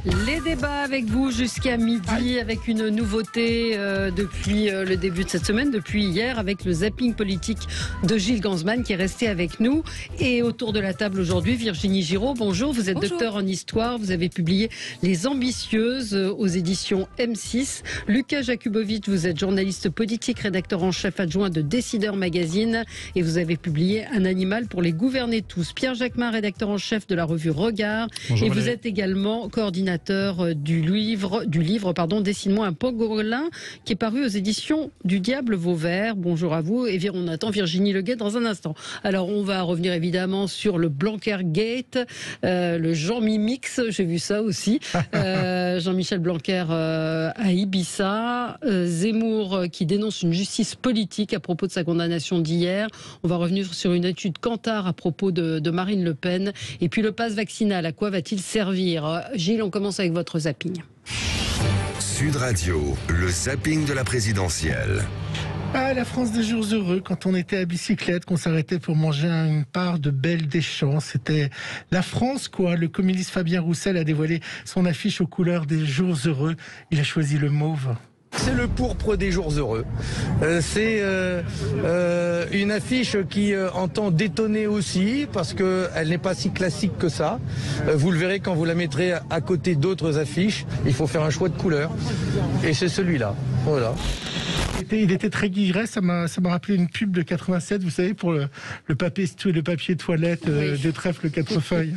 Les débats avec vous jusqu'à midi avec une nouveauté depuis le début de cette semaine, depuis hier, avec le zapping politique de Gilles Gansman qui est resté avec nous. Et autour de la table aujourd'hui, Virginie Giraud, bonjour. Vous êtes docteur en histoire, vous avez publié Les Ambitieuses aux éditions M6. Lucas Jakubowicz, vous êtes journaliste politique, rédacteur en chef adjoint de Décideur Magazine et vous avez publié Un animal pour les gouverner tous. Pierre Jacquemin, rédacteur en chef de la revue Regard. Bonjour, et vous êtes également coordinateur du livre Dessine-moi un pangolin qui est paru aux éditions du Diable Vauvert. Bonjour à vous et on attend Virginie Leguet dans un instant. Alors on va revenir évidemment sur le Blanquer Gate, le Jean-Mimix, j'ai vu ça aussi. Jean-Michel Blanquer à Ibiza, Zemmour qui dénonce une justice politique à propos de sa condamnation d'hier. On va revenir sur une étude Kantar à propos de Marine Le Pen. Et puis le pass vaccinal, à quoi va-t-il servir? Gilles, on commence avec votre zapping. Sud Radio, le zapping de la présidentielle. Ah, la France des jours heureux, quand on était à bicyclette, qu'on s'arrêtait pour manger une part de Belle des Champs. C'était la France, quoi. Le communiste Fabien Roussel a dévoilé son affiche aux couleurs des jours heureux. Il a choisi le mauve. C'est le pourpre des jours heureux. C'est une affiche qui entend détonner aussi, parce qu'elle n'est pas si classique que ça. Vous le verrez quand vous la mettrez à côté d'autres affiches. Il faut faire un choix de couleur. Et c'est celui-là. Voilà. Il était très guilleret, ça m'a rappelé une pub de 87, vous savez, pour le papier toilette des trèfles 4 feuilles.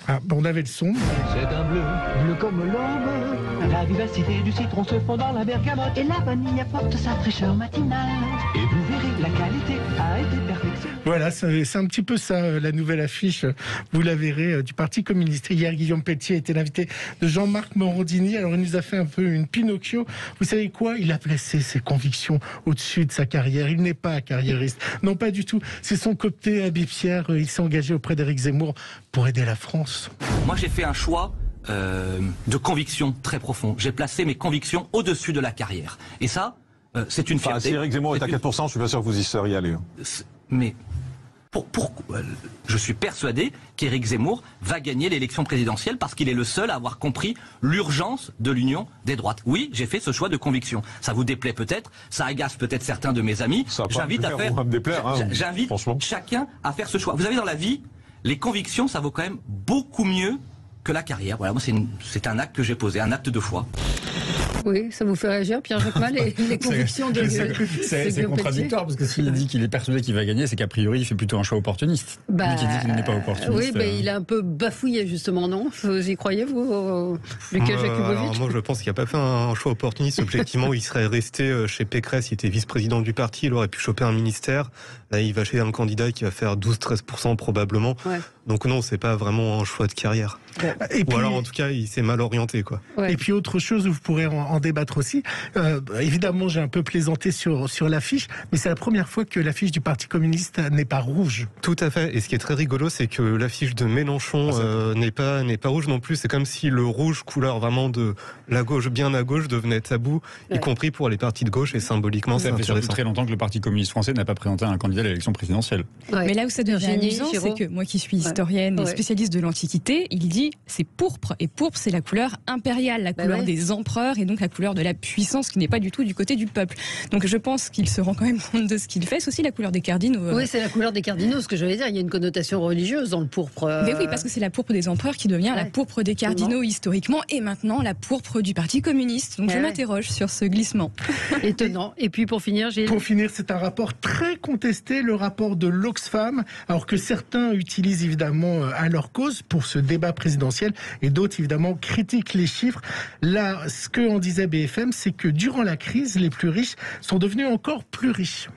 Ah, on avait le son. C'est un bleu, bleu comme l'aube. La vivacité du citron se fond dans la bergamote. Et la vanille apporte sa fraîcheur matinale. Et vous verrez, la qualité a été perfectionnée. Voilà, c'est un petit peu ça, la nouvelle affiche, vous la verrez, du Parti communiste. Hier, Guillaume Pelletier était l'invité de Jean-Marc Morandini. Alors, il nous a fait un peu une Pinocchio. Vous savez quoi? Il a placé ses convictions au-dessus de sa carrière. Il n'est pas carriériste. Non, pas du tout. C'est son coopté Abbé Pierre. Il s'est engagé auprès d'Éric Zemmour pour aider la France. Moi, j'ai fait un choix de conviction très profond. J'ai placé mes convictions au-dessus de la carrière. Et ça, c'est une fierté. Si Éric Zemmour est à 4%, je suis pas sûr que vous y seriez allé. Mais je suis persuadé qu'Éric Zemmour va gagner l'élection présidentielle parce qu'il est le seul à avoir compris l'urgence de l'union des droites. Oui, j'ai fait ce choix de conviction. Ça vous déplaît peut-être, ça agace peut-être certains de mes amis. J'invite chacun à faire ce choix. Vous avez dans la vie, les convictions, ça vaut quand même beaucoup mieux que la carrière. Voilà, moi c'est un acte que j'ai posé, un acte de foi. Oui, ça vous fait réagir, Pierre Jacquemin, les convictions de c'est contradictoire, parce que s'il dit qu'il est persuadé qu'il va gagner, c'est qu'a priori, il fait plutôt un choix opportuniste. Lui qui dit qu'il n'est pas opportuniste. Oui, il a un peu bafouillé, justement, non? Vous y croyez, vous, Lucas Jakubowicz? Moi, je pense qu'il n'a pas fait un choix opportuniste. Objectivement, il serait resté chez Pécresse, il était vice-président du parti, il aurait pu choper un ministère. Là, il va chez un candidat qui va faire 12-13% probablement. Ouais. Donc non, c'est pas vraiment un choix de carrière. Ouais. Ou alors, en tout cas, il s'est mal orienté, quoi. Ouais. Et puis, autre chose, vous pourrez en débattre aussi. Évidemment, j'ai un peu plaisanté sur l'affiche, mais c'est la première fois que l'affiche du Parti communiste n'est pas rouge. Tout à fait. Et ce qui est très rigolo, c'est que l'affiche de Mélenchon n'est pas rouge non plus. C'est comme si le rouge, couleur vraiment de la gauche, bien à gauche, devenait tabou, y compris pour les partis de gauche, et symboliquement, c'est intéressant. Ça fait très longtemps que le Parti communiste français n'a pas présenté un candidat à l'élection présidentielle. Ouais. Mais là où ça devient amusant, c'est que moi qui suis historienne et spécialiste de l'Antiquité, il dit c'est pourpre, et pourpre c'est la couleur impériale, la couleur des empereurs, et donc la couleur de la puissance qui n'est pas du tout du côté du peuple. Donc je pense qu'il se rend quand même compte de ce qu'il fait. C'est aussi la couleur des cardinaux. Oui, c'est la couleur des cardinaux, ce que je veux dire. Il y a une connotation religieuse dans le pourpre. Mais oui, parce que c'est la pourpre des empereurs qui devient la pourpre des cardinaux historiquement, et maintenant la pourpre du Parti communiste. Donc je m'interroge sur ce glissement. Étonnant. Et puis pour finir, c'est un rapport très contesté, le rapport de l'Oxfam, alors que certains utilisent évidemment à leur cause pour ce débat présidentiel, et d'autres évidemment critiquent les chiffres. Là, ce que en disait BFM, c'est que durant la crise, les plus riches sont devenus encore plus riches.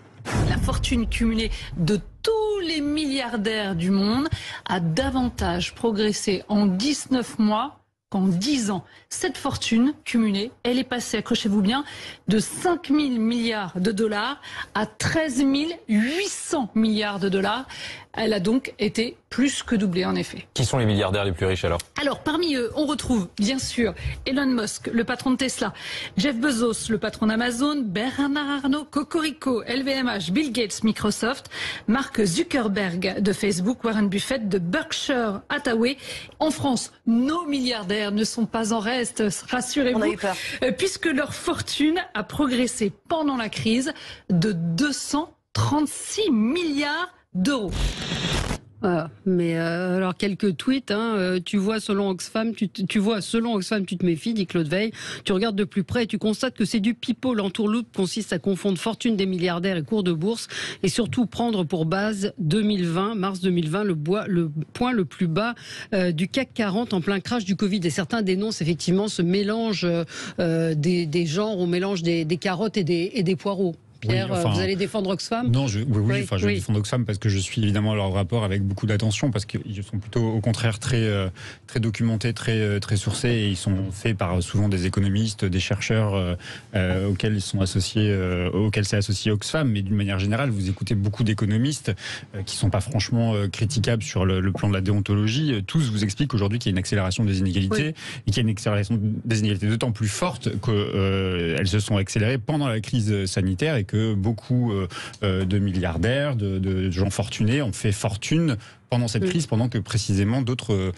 La fortune cumulée de tous les milliardaires du monde a davantage progressé en 19 mois qu'en 10 ans. Cette fortune cumulée, elle est passée, accrochez-vous bien, de 5 000 milliards de dollars à 13 800 milliards de dollars. Elle a donc été plus que doublée, en effet. Qui sont les milliardaires les plus riches alors ? Alors, parmi eux, on retrouve, bien sûr, Elon Musk, le patron de Tesla, Jeff Bezos, le patron d'Amazon, Bernard Arnault, Cocorico, LVMH, Bill Gates, Microsoft, Mark Zuckerberg de Facebook, Warren Buffett de Berkshire Hathaway. En France, nos milliardaires ne sont pas en reste, rassurez-vous, on a eu peur. Puisque leur fortune a progressé pendant la crise de 236 milliards d'euros. Voilà. Mais alors quelques tweets, tu vois selon Oxfam, tu te méfies, dit Claude Veil. Tu regardes de plus près et tu constates que c'est du pipeau. L'entourloupe consiste à confondre fortune des milliardaires et cours de bourse et surtout prendre pour base 2020, mars 2020, le point le plus bas du CAC 40 en plein crash du Covid. Et certains dénoncent effectivement ce mélange des genres, au mélange des carottes et des poireaux. Pierre, oui, vous allez défendre Oxfam ? Non, je vais défendre Oxfam parce que je suis évidemment leur rapport avec beaucoup d'attention, parce qu'ils sont plutôt au contraire très documentés, très sourcés, et ils sont faits par souvent des économistes, des chercheurs auxquels s'est associé Oxfam. Mais d'une manière générale, vous écoutez beaucoup d'économistes qui sont pas franchement critiquables sur le plan de la déontologie. Tous vous expliquent aujourd'hui qu'il y a une accélération des inégalités, et qu'il y a une accélération des inégalités d'autant plus forte qu'elles se sont accélérées pendant la crise sanitaire, et que beaucoup de milliardaires, de gens fortunés ont fait fortune pendant cette crise, pendant que précisément d'autres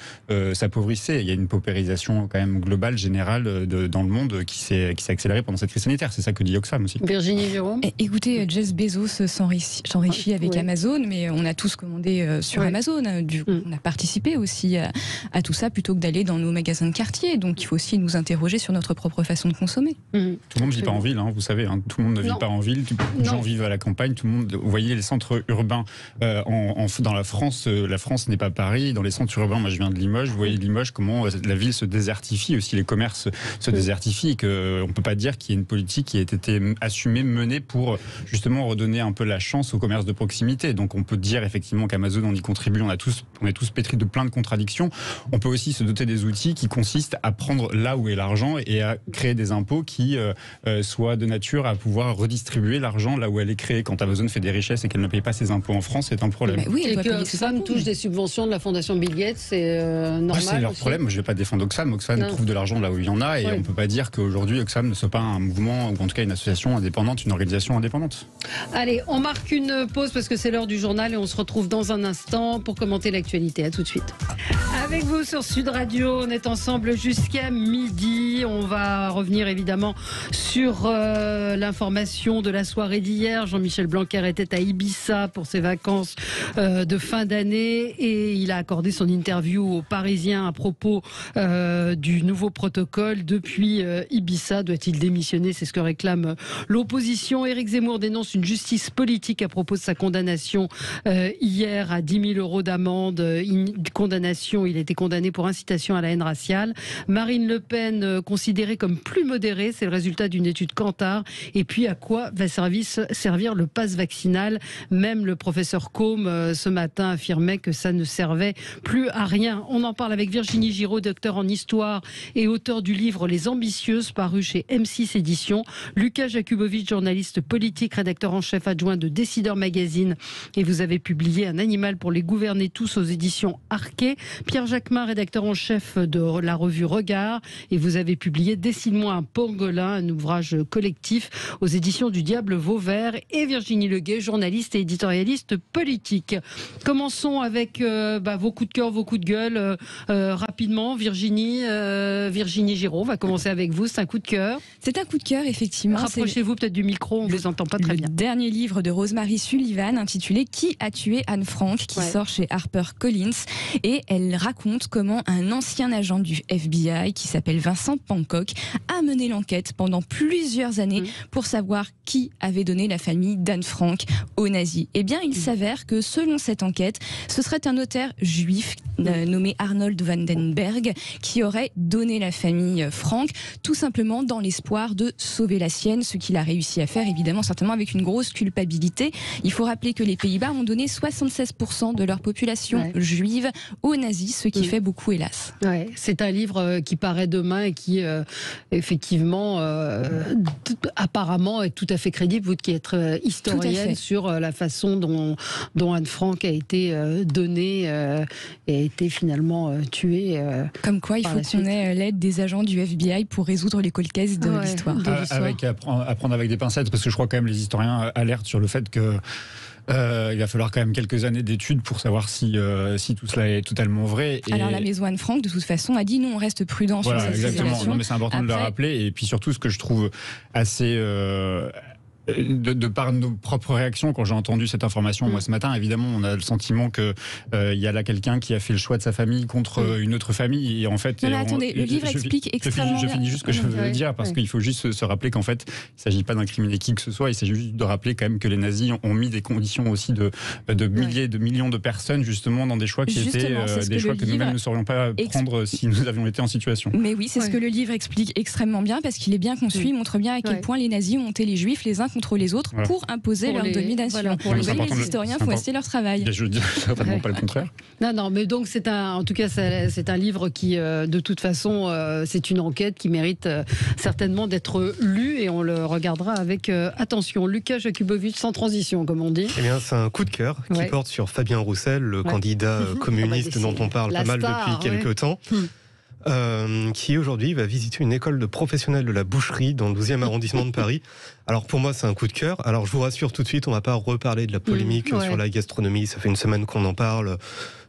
s'appauvrissaient. Il y a une paupérisation quand même globale, générale dans le monde qui s'est accélérée pendant cette crise sanitaire. C'est ça que dit Oxfam aussi. Virginie Jérôme. Écoutez, Jeff Bezos s'enrichit avec Amazon, mais on a tous commandé sur Amazon. On a participé aussi à tout ça plutôt que d'aller dans nos magasins de quartier. Donc il faut aussi nous interroger sur notre propre façon de consommer. Tout le monde ne vit pas en ville, vous savez. Tout le monde ne vit pas en ville. Les gens vivent à la campagne. Tout le monde. Vous voyez les centres urbains dans la France. La France n'est pas Paris. Dans les centres urbains, moi je viens de Limoges, vous voyez Limoges, comment la ville se désertifie, aussi les commerces se désertifient, et qu'on ne peut pas dire qu'il y ait une politique qui ait été assumée, menée pour justement redonner un peu la chance au commerce de proximité. Donc on peut dire effectivement qu'Amazon, on y contribue, on est tous pétris de plein de contradictions. On peut aussi se doter des outils qui consistent à prendre là où est l'argent et à créer des impôts qui soient de nature à pouvoir redistribuer l'argent là où elle est créée. Quand Amazon fait des richesses et qu'elle ne paye pas ses impôts en France, c'est un problème. Et que Oxfam touche des subventions de la Fondation Bill Gates, c'est normal. C'est leur problème. Je ne vais pas défendre Oxfam. Oxfam trouve de l'argent là où il y en a, et on ne peut pas dire qu'aujourd'hui Oxfam ne soit pas un mouvement, ou en tout cas une association indépendante, une organisation indépendante. Allez, on marque une pause parce que c'est l'heure du journal, et on se retrouve dans un instant pour commenter l'actualité. À tout de suite. Avec vous sur Sud Radio, on est ensemble jusqu'à midi. On va revenir évidemment sur l'information de la soirée d'hier. Jean-Michel Blanquer était à Ibiza pour ses vacances de fin d'année, et il a accordé son interview aux Parisiens à propos du nouveau protocole. Depuis Ibiza, doit-il démissionner? C'est ce que réclame l'opposition. Éric Zemmour dénonce une justice politique à propos de sa condamnation hier à 10 000 euros d'amende. Il a été condamné pour incitation à la haine raciale. Marine Le Pen, considérée comme plus modérée, c'est le résultat d'une étude Kantar. Et puis, à quoi va servir le pass vaccinal? Même le professeur Côme, ce matin, affirmait que ça ne servait plus à rien. On en parle avec Virginie Giraud, docteur en histoire et auteur du livre Les Ambitieuses, paru chez M6 Éditions. Lucas Jakubowicz, journaliste politique, rédacteur en chef adjoint de Décideur Magazine. Et vous avez publié Un animal pour les gouverner tous aux éditions Arquet. Pierre Jacquemin, rédacteur en chef de la revue Regard. Et vous avez publié Dessine-moi un pangolin, un ouvrage collectif aux éditions du Diable Vauvert. Et Virginie Leguet, journaliste et éditorialiste politique. Commençons avec vos coups de cœur, vos coups de gueule. Rapidement, Virginie Giraud, on va commencer avec vous. C'est un coup de cœur. C'est un coup de cœur, effectivement. Rapprochez-vous peut-être du micro, on ne vous entend pas très bien. Le dernier livre de Rosemary Sullivan, intitulé Qui a tué Anne Frank, qui sort chez HarperCollins. Et elle raconte comment un ancien agent du FBI, qui s'appelle Vincent Pancock, a mené l'enquête pendant plusieurs années pour savoir qui avait donné la famille d'Anne Frank aux nazis. Eh bien, il s'avère que selon cette enquête, ce serait un notaire juif nommé Arnold Vandenberg qui aurait donné la famille Frank, tout simplement dans l'espoir de sauver la sienne, ce qu'il a réussi à faire, évidemment, certainement avec une grosse culpabilité. Il faut rappeler que les Pays-Bas ont donné 76% de leur population juive aux nazis, ce qui fait beaucoup, hélas. Ouais, c'est un livre qui paraît demain et qui, effectivement, apparemment est tout à fait crédible. Vous qui êtes historienne sur la façon dont Anne Frank a été donnée et a été finalement tuée. Comme quoi, il faut qu'on ait l'aide des agents du FBI pour résoudre les cold cases de l'histoire. Apprendre avec des pincettes, parce que je crois quand même les historiens alertent sur le fait que il va falloir quand même quelques années d'études pour savoir si tout cela est totalement vrai. Alors la maison Anne Frank, de toute façon, a dit nous on reste prudent sur cette situation. Non, mais c'est important de le rappeler. Et puis surtout, ce que je trouve assez de par nos propres réactions, quand j'ai entendu cette information, moi ce matin, évidemment, on a le sentiment que y a là quelqu'un qui a fait le choix de sa famille contre une autre famille. Et en fait, non, mais attendez, le livre explique extrêmement bien. Je finis juste ce que je veux dire, parce qu'il faut juste se rappeler qu'en fait, il ne s'agit pas d'incriminer qui que ce soit. Il s'agit juste de rappeler quand même que les nazis ont mis des conditions aussi de milliers, de millions de personnes justement dans des choix qui étaient des choix que nous-mêmes ne saurions pas prendre si nous avions été en situation. Mais oui, c'est ce que le livre explique extrêmement bien, parce qu'il est bien conçu, il montre bien à quel point les nazis ont monté les juifs les uns contre les autres pour imposer leur domination. Les historiens font rester leur travail. Je dis certainement pas le contraire. Non, mais donc c'est un livre qui, de toute façon, c'est une enquête qui mérite certainement d'être lue et on le regardera avec attention. Lucas Jakubowicz, sans transition, comme on dit. Eh bien, c'est un coup de cœur qui porte sur Fabien Roussel, le candidat communiste dont on parle pas mal depuis quelques temps. Qui aujourd'hui va visiter une école de professionnels de la boucherie dans le 12e arrondissement de Paris. Alors pour moi c'est un coup de cœur. Alors je vous rassure tout de suite, on va pas reparler de la polémique sur la gastronomie, ça fait une semaine qu'on en parle,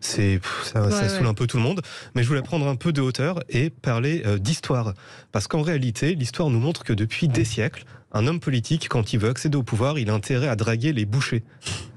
ça saoule un peu tout le monde. Mais je voulais prendre un peu de hauteur et parler d'histoire. Parce qu'en réalité, l'histoire nous montre que depuis des siècles, un homme politique, quand il veut accéder au pouvoir, il a intérêt à draguer les bouchers.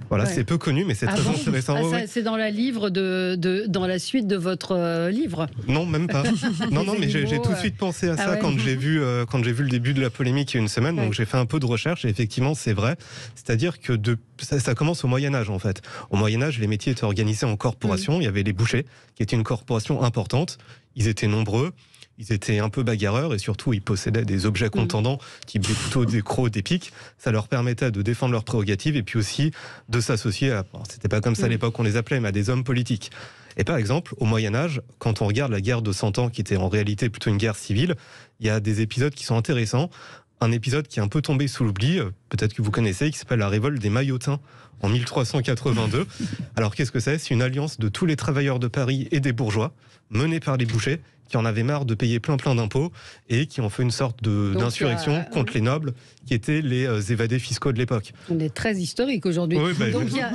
Voilà, c'est peu connu, mais c'est très intéressant. C'est dans la livre dans la suite de votre livre. Non, même pas. non, mais j'ai tout de suite pensé à ça quand j'ai vu le début de la polémique il y a une semaine. Donc j'ai fait un peu de recherche et effectivement c'est vrai. C'est-à-dire que ça commence au Moyen Âge en fait. Au Moyen Âge, les métiers étaient organisés en corporations. Il y avait les bouchers, qui étaient une corporation importante. Ils étaient nombreux. Ils étaient un peu bagarreurs et surtout ils possédaient des objets contendants, type des couteaux, des crocs, des pics. Ça leur permettait de défendre leurs prérogatives et puis aussi de s'associer à, c'était pas comme ça à l'époque qu'on les appelait, mais à des hommes politiques. Et par exemple, au Moyen-Âge, quand on regarde la guerre de 100 ans, qui était en réalité plutôt une guerre civile, il y a des épisodes qui sont intéressants. Un épisode qui est un peu tombé sous l'oubli, peut-être que vous connaissez, qui s'appelle la révolte des Maillotins en 1382. Alors qu'est-ce que c'est ? C'est une alliance de tous les travailleurs de Paris et des bourgeois, menée par les bouchers, qui en avaient marre de payer plein d'impôts et qui ont fait une sorte d'insurrection contre les nobles, qui étaient les évadés fiscaux de l'époque. On est très historique aujourd'hui. Oui,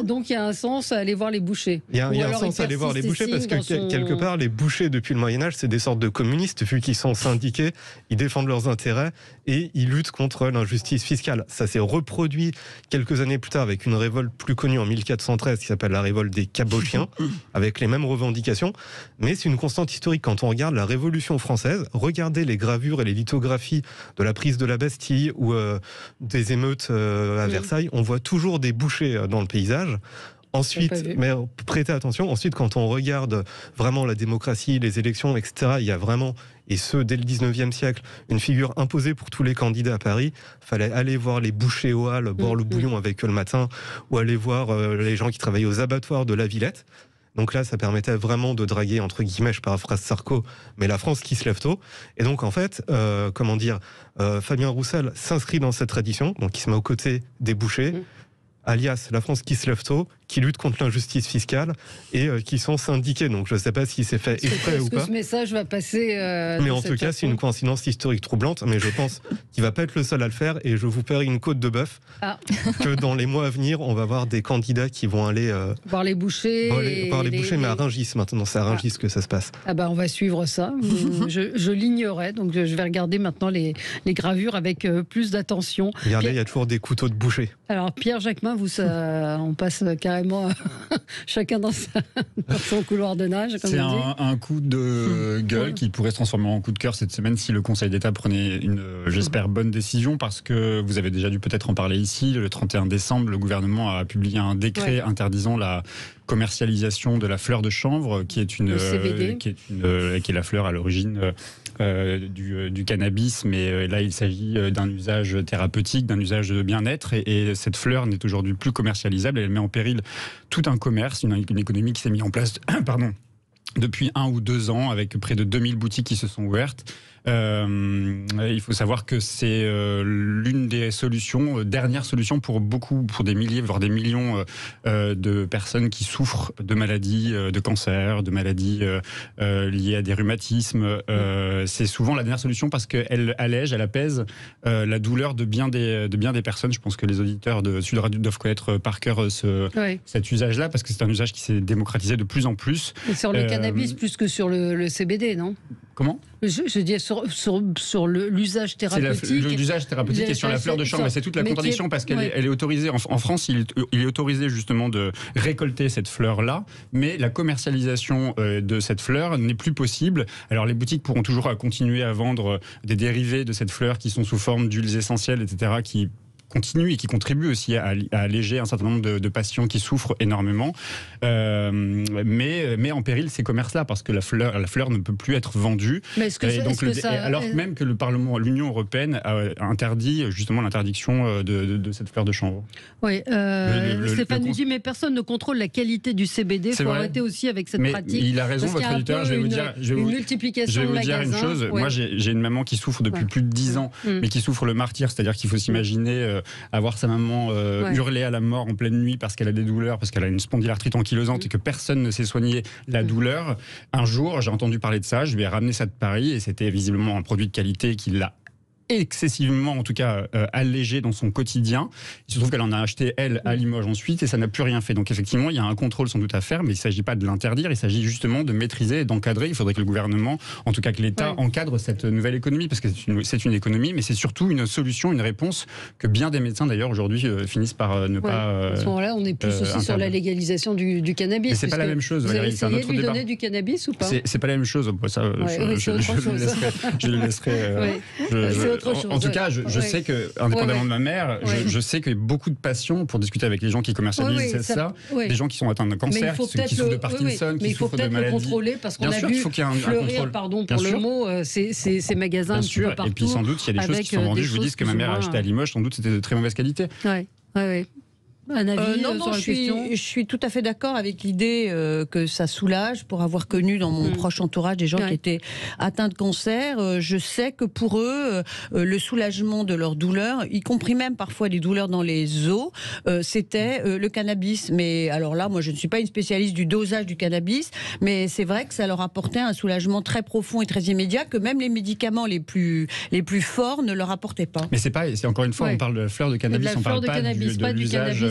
donc il y a un sens à aller voir les bouchers. Il y a un sens à aller voir les bouchers parce que quelque part, les bouchers, depuis le Moyen-Âge, c'est des sortes de communistes, vu qu'ils sont syndiqués, ils défendent leurs intérêts et ils luttent contre l'injustice fiscale. Ça s'est reproduit quelques années plus tard avec une révolte plus connue en 1413 qui s'appelle la révolte des Cabochiens, avec les mêmes revendications. Mais c'est une constante historique. Quand on regarde la Révolution française, regardez les gravures et les lithographies de la prise de la Bastille ou des émeutes à Versailles, on voit toujours des bouchers dans le paysage. Ensuite, mais prêtez attention, ensuite quand on regarde vraiment la démocratie, les élections, etc., il y a vraiment, et ce dès le 19e siècle, une figure imposée pour tous les candidats à Paris. Il fallait aller voir les bouchers aux halles, boire le bouillon avec eux le matin, ou aller voir les gens qui travaillaient aux abattoirs de la Villette. Donc là, ça permettait vraiment de draguer, entre guillemets, je paraphrase Sarko, mais la France qui se lève tôt. Et donc, en fait, Fabien Roussel s'inscrit dans cette tradition, donc il se met aux côtés des bouchers, alias la France qui se lève tôt, qui lutte contre l'injustice fiscale et qui sont syndiqués. Donc je ne sais pas si c'est fait exprès ou pas. Est-ce que ce message va passer mais en tout cas, c'est une coïncidence historique troublante, mais je pense qu'il ne va pas être le seul à le faire et je vous parie une côte de bœuf que dans les mois à venir, on va voir des candidats qui vont aller voir les bouchers. Voir les bouchers, mais à Rungis maintenant. C'est à Rungis que ça se passe. Ah bah on va suivre ça. je l'ignorais, donc je vais regarder maintenant les gravures avec plus d'attention. Regardez, il y a toujours des couteaux de boucher. Alors Pierre Jacquemin, on passe carrément chacun dans son couloir de nage. C'est un coup de gueule qui pourrait se transformer en coup de cœur cette semaine si le Conseil d'État prenait une, j'espère, bonne décision, parce que vous avez déjà dû peut-être en parler ici. Le 31 décembre, le gouvernement a publié un décret interdisant la commercialisation de la fleur de chanvre, qui est la fleur à l'origine du cannabis, mais là il s'agit d'un usage thérapeutique, d'un usage de bien-être, et cette fleur n'est aujourd'hui plus commercialisable. Elle met en péril tout un commerce, une économie qui s'est mise en place depuis 1 ou 2 ans, avec près de 2000 boutiques qui se sont ouvertes. Il faut savoir que c'est l'une des solutions, dernière solution pour des milliers, voire des millions de personnes qui souffrent de maladies, de cancers, de maladies liées à des rhumatismes. C'est souvent la dernière solution parce qu'elle allège, elle apaise la douleur de bien des personnes. Je pense que les auditeurs de Sud Radio doivent connaître par cœur cet usage-là, parce que c'est un usage qui s'est démocratisé de plus en plus. Et sur le cannabis plus que sur le CBD, non ? Comment ? Je dis sur l'usage thérapeutique. L'usage thérapeutique est sur la fleur de chanvre, mais c'est toute la contradiction parce qu'elle est autorisée. En France, il est autorisé justement de récolter cette fleur-là, mais la commercialisation de cette fleur n'est plus possible. Alors les boutiques pourront toujours continuer à vendre des dérivés de cette fleur qui sont sous forme d'huiles essentielles, etc., qui continue et qui contribue aussi à alléger un certain nombre de patients qui souffrent énormément. Mais en péril ces commerces-là, parce que la fleur ne peut plus être vendue. Mais alors même que le Parlement, l'Union européenne a interdit justement l'interdiction de cette fleur de chanvre. Oui, Stéphane nous dit, mais personne ne contrôle la qualité du CBD. Il faut arrêter aussi avec cette pratique. Il a raison, votre auditeur. Je vais vous dire une chose. Moi, j'ai une maman qui souffre depuis plus de 10 ans, mais qui souffre le martyre, c'est-à-dire qu'il faut s'imaginer avoir sa maman hurler à la mort en pleine nuit parce qu'elle a des douleurs, parce qu'elle a une spondylarthrite ankylosante et que personne ne sait soigner la douleur. Un jour, j'ai entendu parler de ça, je lui ai ramené ça de Paris et c'était visiblement un produit de qualité qui l'a excessivement, en tout cas, allégé dans son quotidien. Il se trouve qu'elle en a acheté, elle, à Limoges ensuite, et ça n'a plus rien fait. Donc effectivement, il y a un contrôle sans doute à faire, mais il ne s'agit pas de l'interdire, il s'agit justement de maîtriser et d'encadrer. Il faudrait que le gouvernement, en tout cas que l'État, encadre cette nouvelle économie, parce que c'est une économie, mais c'est surtout une solution, une réponse que bien des médecins, d'ailleurs, aujourd'hui, finissent par ne pas à ce moment-là, on est plus aussi sur la légalisation du cannabis. Mais c'est pas la même chose, Valérie, c'est un autre débat. Vous allez essayer de lui donner du cannabis ou pas ? C'est pas la même chose. Ça, je le laisserai. C'est autre chose. En tout cas, je sais que, indépendamment de ma mère, je sais que beaucoup de patients, pour discuter avec les gens qui commercialisent des gens qui sont atteints de cancer, qui souffrent de Parkinson, qui souffrent de maladies. Mais il faut peut-être le contrôler, parce qu'on a vu fleurir, pardon pour le mot, ces magasins un petit peu partout. Et puis sans doute, il y a des choses qui sont vendues. Je vous dis ce que ma mère a acheté à Limoges, sans doute c'était de très mauvaise qualité. Oui. Un avis sur la question ? Je suis tout à fait d'accord avec l'idée que ça soulage. Pour avoir connu dans mon proche entourage des gens qui étaient atteints de cancer, je sais que pour eux, le soulagement de leur douleur, y compris même parfois des douleurs dans les os, c'était le cannabis. Mais alors là, moi je ne suis pas une spécialiste du dosage du cannabis, mais c'est vrai que ça leur apportait un soulagement très profond et très immédiat que même les médicaments les plus forts ne leur apportaient pas. Mais c'est encore une fois, on parle de fleur de cannabis, on parle pas de l'usage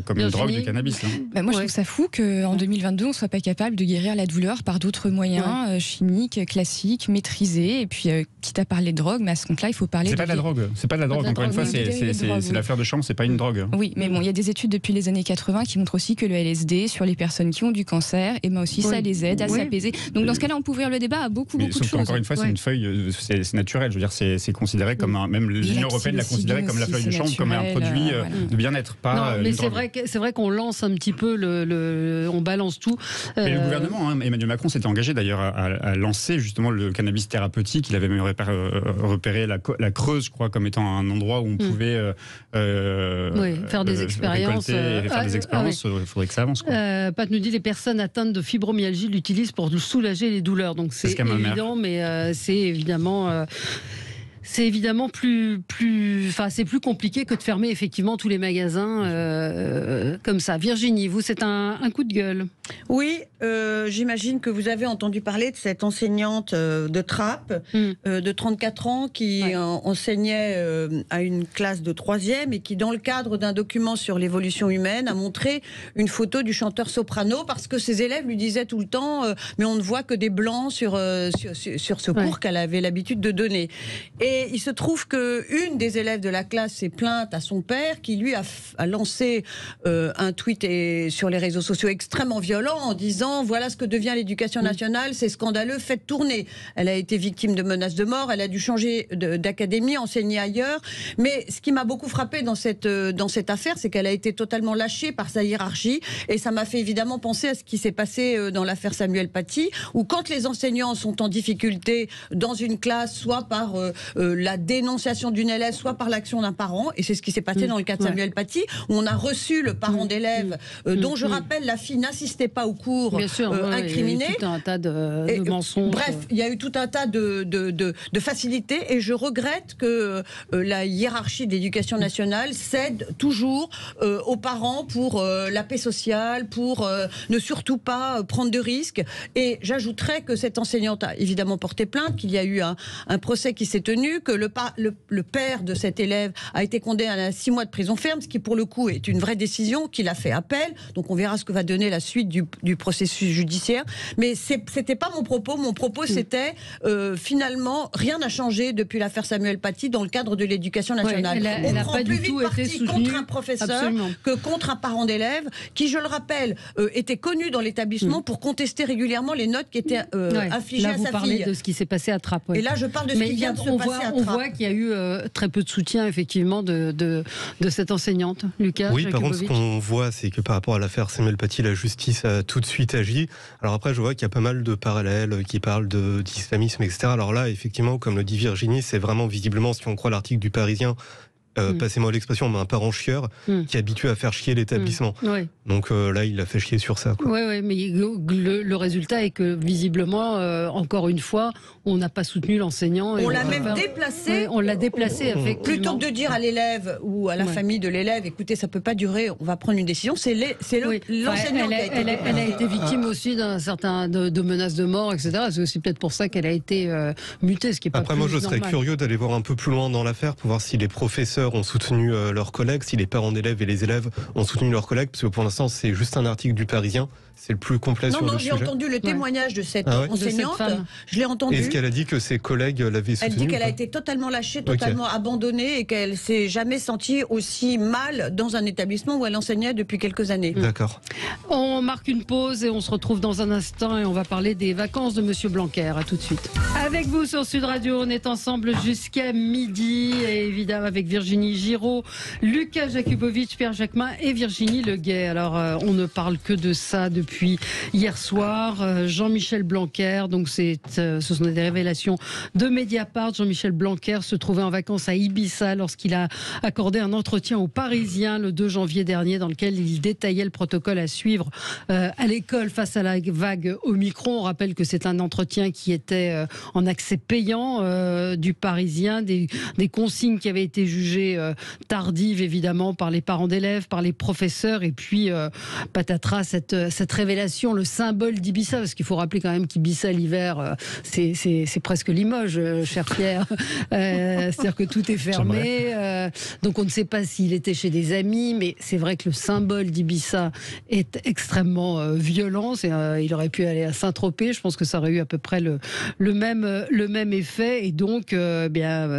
comme une drogue du cannabis. Moi, je trouve ça fou qu'en 2022, on ne soit pas capable de guérir la douleur par d'autres moyens chimiques, classiques, maîtrisés. Et puis, quitte à parler de drogue, mais à ce compte-là, il faut parler C'est pas de la drogue. C'est pas de la drogue. Encore une fois, c'est la fleur de chanvre, c'est pas une drogue. Oui, mais bon, il y a des études depuis les années 80 qui montrent aussi que le LSD, sur les personnes qui ont du cancer, et ben aussi ça les aide à s'apaiser. Donc, dans ce cas-là, on peut ouvrir le débat à beaucoup de choses. Encore une fois, c'est une feuille, c'est naturel. Je veux dire, c'est considéré comme même l'Union européenne l'a considéré comme la feuille de chanvre, comme un produit de bien-être, pas. Mais c'est vrai qu'on lance un petit peu on balance tout. Mais le gouvernement, Emmanuel Macron s'était engagé d'ailleurs à lancer justement le cannabis thérapeutique. Il avait même repéré la Creuse, je crois, comme étant un endroit où on pouvait faire des expériences. Il faudrait que ça avance. Pat nous dit les personnes atteintes de fibromyalgie l'utilisent pour soulager les douleurs. Donc c'est évident, mais c'est évidemment. C'est évidemment c'est plus compliqué que de fermer effectivement tous les magasins comme ça. Virginie, vous, c'est un coup de gueule. Oui, j'imagine que vous avez entendu parler de cette enseignante de Trappes, de 34 ans, qui enseignait à une classe de 3e et qui, dans le cadre d'un document sur l'évolution humaine, a montré une photo du chanteur soprano parce que ses élèves lui disaient tout le temps mais on ne voit que des blancs sur ce cours qu'elle avait l'habitude de donner. Et il se trouve qu'une des élèves de la classe s'est plainte à son père qui, lui, a lancé un tweet sur les réseaux sociaux extrêmement violent en disant « Voilà ce que devient l'éducation nationale, c'est scandaleux, faites tourner ». Elle a été victime de menaces de mort, elle a dû changer d'académie, enseigner ailleurs. Mais ce qui m'a beaucoup frappé dans cette affaire, c'est qu'elle a été totalement lâchée par sa hiérarchie. Et ça m'a fait évidemment penser à ce qui s'est passé dans l'affaire Samuel Paty, où quand les enseignants sont en difficulté dans une classe, soit par la dénonciation d'une élève, soit par l'action d'un parent, et c'est ce qui s'est passé dans le cas de Samuel Paty, où on a reçu le parent d'élève, dont je rappelle, la fille n'assistait pas au cours incriminé. Il y a eu tout un tas de mensonges. Bref, il y a eu tout un tas de facilités, et je regrette que la hiérarchie de l'éducation nationale cède toujours aux parents pour la paix sociale, pour ne surtout pas prendre de risques. Et j'ajouterais que cette enseignante a évidemment porté plainte, qu'il y a eu un procès qui s'est tenu, que le père de cet élève a été condamné à 6 mois de prison ferme, ce qui pour le coup est une vraie décision, qu'il a fait appel. Donc on verra ce que va donner la suite du processus judiciaire. Mais c'était pas mon propos. Mon propos c'était finalement rien n'a changé depuis l'affaire Samuel Paty dans le cadre de l'éducation nationale. Elle n'a pas du tout été soutenue contre un professeur que contre un parent d'élève qui, je le rappelle, était connu dans l'établissement pour contester régulièrement les notes qui étaient infligées à sa fille. Là, vous parlez de ce qui s'est passé à Trappes. Et là, je parle de ce qui vient de se passer à Trappes. On voit qu'il y a eu très peu de soutien, effectivement, de cette enseignante. Lucas, oui, par contre, ce qu'on voit, c'est que par rapport à l'affaire Samuel Paty, la justice a tout de suite agi. Alors après, je vois qu'il y a pas mal de parallèles qui parlent d'islamisme, etc. Alors là, effectivement, comme le dit Virginie, c'est vraiment visiblement, si on croit l'article du Parisien, passez-moi l'expression, mais un parent chieur qui est habitué à faire chier l'établissement. Donc là, il l'a fait chier sur ça. Oui, mais le résultat est que visiblement, encore une fois, on n'a pas soutenu l'enseignant. On l'a même déplacé. On l'a déplacé, effectivement. Plutôt que de dire à l'élève ou à la famille de l'élève, écoutez, ça peut pas durer, on va prendre une décision, c'est l'enseignant qui a été déplacé. Elle a été victime aussi d'un certain de menaces de mort, etc. C'est aussi peut-être pour ça qu'elle a été mutée, ce qui est pas Après, moi, je serais curieux d'aller voir un peu plus loin dans l'affaire pour voir si les professeurs ont soutenu leurs collègues, si les parents d'élèves et les élèves ont soutenu leurs collègues, parce que pour l'instant, c'est juste un article du Parisien. C'est le plus complet sur le sujet. Non, j'ai entendu le témoignage de cette enseignante. Je l'ai entendu. Est-ce qu'elle a dit que ses collègues l'avaient soutenue? Elle dit qu'elle a été totalement lâchée, totalement abandonnée, et qu'elle s'est jamais sentie aussi mal dans un établissement où elle enseignait depuis quelques années. D'accord. On marque une pause et on se retrouve dans un instant et on va parler des vacances de Monsieur Blanquer. À tout de suite. Avec vous sur Sud Radio, on est ensemble jusqu'à midi, et évidemment avec Virginie Giraud, Lucas Jakubowicz, Pierre Jacquemin et Virginie Leguet. Alors, on ne parle que de ça depuis hier soir. Jean-Michel Blanquer, donc ce sont des révélations de Mediapart. Jean-Michel Blanquer se trouvait en vacances à Ibiza lorsqu'il a accordé un entretien aux Parisiens le 2 janvier dernier, dans lequel il détaillait le protocole à suivre à l'école face à la vague Omicron. On rappelle que c'est un entretien qui était en accès payant du Parisien, des consignes qui avaient été jugées tardives évidemment par les parents d'élèves, par les professeurs, et puis patatras, cette révélation, le symbole d'Ibiza, parce qu'il faut rappeler quand même qu'Ibiza l'hiver, c'est presque Limoges, cher Pierre. C'est-à-dire que tout est fermé, donc on ne sait pas s'il était chez des amis, mais c'est vrai que le symbole d'Ibiza est extrêmement violent. Il aurait pu aller à Saint-Tropez, je pense que ça aurait eu à peu près le même effet, et donc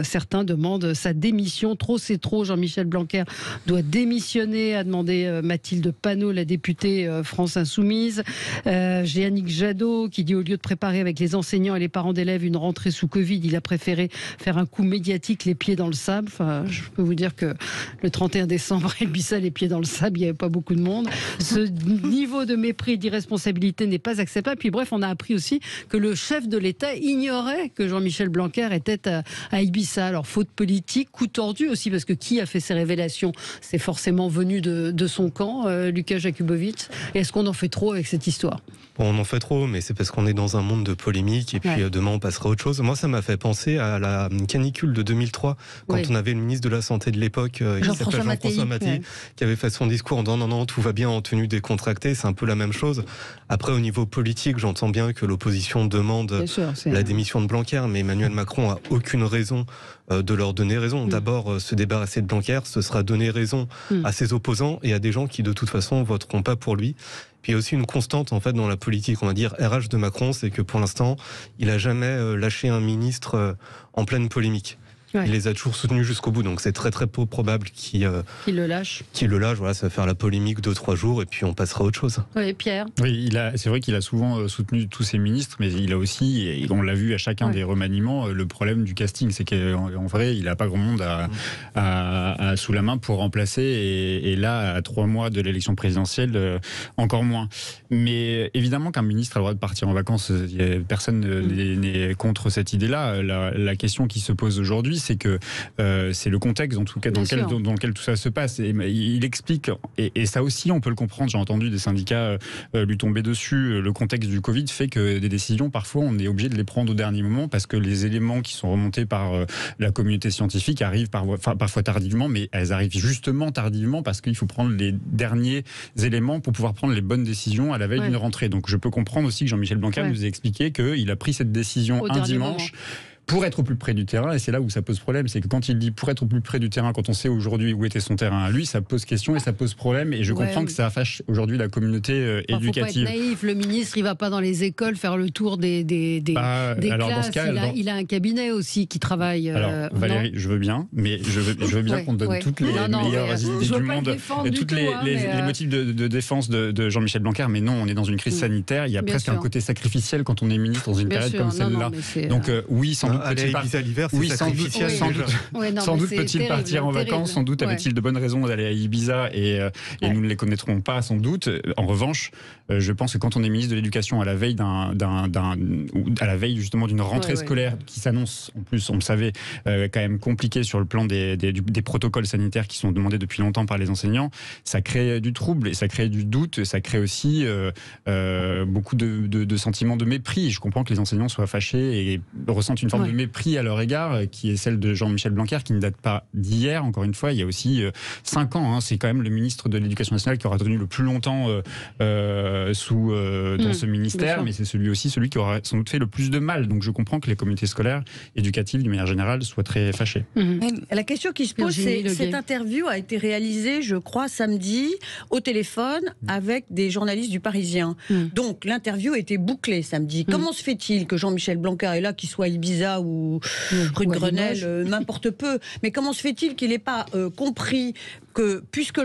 certains demandent sa démission. Trop c'est trop, Jean-Michel Blanquer doit démissionner, a demandé Mathilde Panot, la députée France Insoumise. J'ai Yannick Jadot qui dit, au lieu de préparer avec les enseignants et les parents d'élèves une rentrée sous Covid, il a préféré faire un coup médiatique les pieds dans le sable. Enfin, je peux vous dire que le 31 décembre, à Ibiza, les pieds dans le sable, il n'y avait pas beaucoup de monde. Ce niveau de mépris et d'irresponsabilité n'est pas acceptable. Puis bref, on a appris aussi que le chef de l'État ignorait que Jean-Michel Blanquer était à Ibiza. Alors, faute politique, coup tordu aussi, parce que qui a fait ces révélations? C'est forcément venu de son camp, Lucas Jakubowicz. Est-ce qu'on en fait trop avec cette histoire? Bon, on en fait trop, mais c'est parce qu'on est dans un monde de polémique, et puis demain on passera à autre chose. Moi, ça m'a fait penser à la canicule de 2003, quand on avait le ministre de la Santé de l'époque, Jean-François Mattei, qui avait fait son discours en disant non, tout va bien en tenue décontractée. C'est un peu la même chose. Après, au niveau politique, j'entends bien que l'opposition demande la démission de Blanquer, mais Emmanuel Macron a aucune raison de leur donner raison. D'abord, se débarrasser de Blanquer, ce sera donner raison à ses opposants et à des gens qui de toute façon voteront pas pour lui. Puis il y a aussi une constante en fait dans la politique, on va dire RH de Macron, c'est que pour l'instant, il a jamais lâché un ministre en pleine polémique. il les a toujours soutenus jusqu'au bout. Donc c'est très très peu probable qu'il le lâche. Voilà, ça va faire la polémique 2-3 jours et puis on passera à autre chose. Oui, Pierre. Oui, c'est vrai qu'il a souvent soutenu tous ses ministres, mais il a aussi, et on l'a vu à chacun des remaniements, le problème du casting, c'est qu'en vrai, il n'a pas grand monde sous la main pour remplacer, et là, à 3 mois de l'élection présidentielle, encore moins. Mais évidemment qu'un ministre a le droit de partir en vacances, personne n'est contre cette idée-là. La question qui se pose aujourd'hui, c'est que c'est le contexte, en tout cas, dans lequel tout ça se passe. Et il explique, et ça aussi, on peut le comprendre, j'ai entendu des syndicats lui tomber dessus, le contexte du Covid fait que des décisions, parfois, on est obligé de les prendre au dernier moment parce que les éléments qui sont remontés par la communauté scientifique arrivent parfois tardivement, mais elles arrivent justement tardivement parce qu'il faut prendre les derniers éléments pour pouvoir prendre les bonnes décisions à la veille d'une rentrée. Donc je peux comprendre aussi que Jean-Michel Blanquer nous ait expliqué qu'il a pris cette décision un dimanche pour être au plus près du terrain, et c'est là où ça pose problème, c'est que quand il dit pour être au plus près du terrain, quand on sait aujourd'hui où était son terrain à lui, ça pose question et ça pose problème, et je comprends que ça fâche aujourd'hui la communauté éducative. Faut pas être naïf, le ministre il va pas dans les écoles faire le tour des alors classes, dans ce cas, il a un cabinet aussi qui travaille. Alors Valérie, je veux bien, mais je veux bien qu'on donne toutes les meilleures idées du monde et toutes les motifs de défense de Jean-Michel Blanquer, mais non, on est dans une crise sanitaire, il y a presque un côté sacrificiel quand on est ministre dans une période comme celle-là. Donc oui, sans doute peut-il partir en vacances, sans doute avait-il de bonnes raisons d'aller à Ibiza, et nous ne les connaîtrons pas sans doute. En revanche, je pense que quand on est ministre de l'Éducation à la veille justement d'une rentrée scolaire qui s'annonce, en plus on le savait, quand même compliquée sur le plan des protocoles sanitaires qui sont demandés depuis longtemps par les enseignants, ça crée du trouble et ça crée du doute, et ça crée aussi beaucoup de sentiments de mépris. Je comprends que les enseignants soient fâchés et ressentent une forme de mépris à leur égard, qui est celle de Jean-Michel Blanquer, qui ne date pas d'hier. Encore une fois, il y a aussi 5 ans. C'est quand même le ministre de l'Éducation nationale qui aura tenu le plus longtemps dans ce ministère, mais c'est celui qui aura sans doute fait le plus de mal. Donc je comprends que les communautés scolaires, éducatives, d'une manière générale, soient très fâchées. La question qui se pose, c'est cette interview a été réalisée, je crois, samedi, au téléphone, avec des journalistes du Parisien. Donc l'interview était bouclée samedi. Comment se fait-il que Jean-Michel Blanquer est là, qu'il soit à Ibiza ou rue de Grenelle, m'importe peu. Mais comment se fait-il qu'il n'ait pas compris que, puisque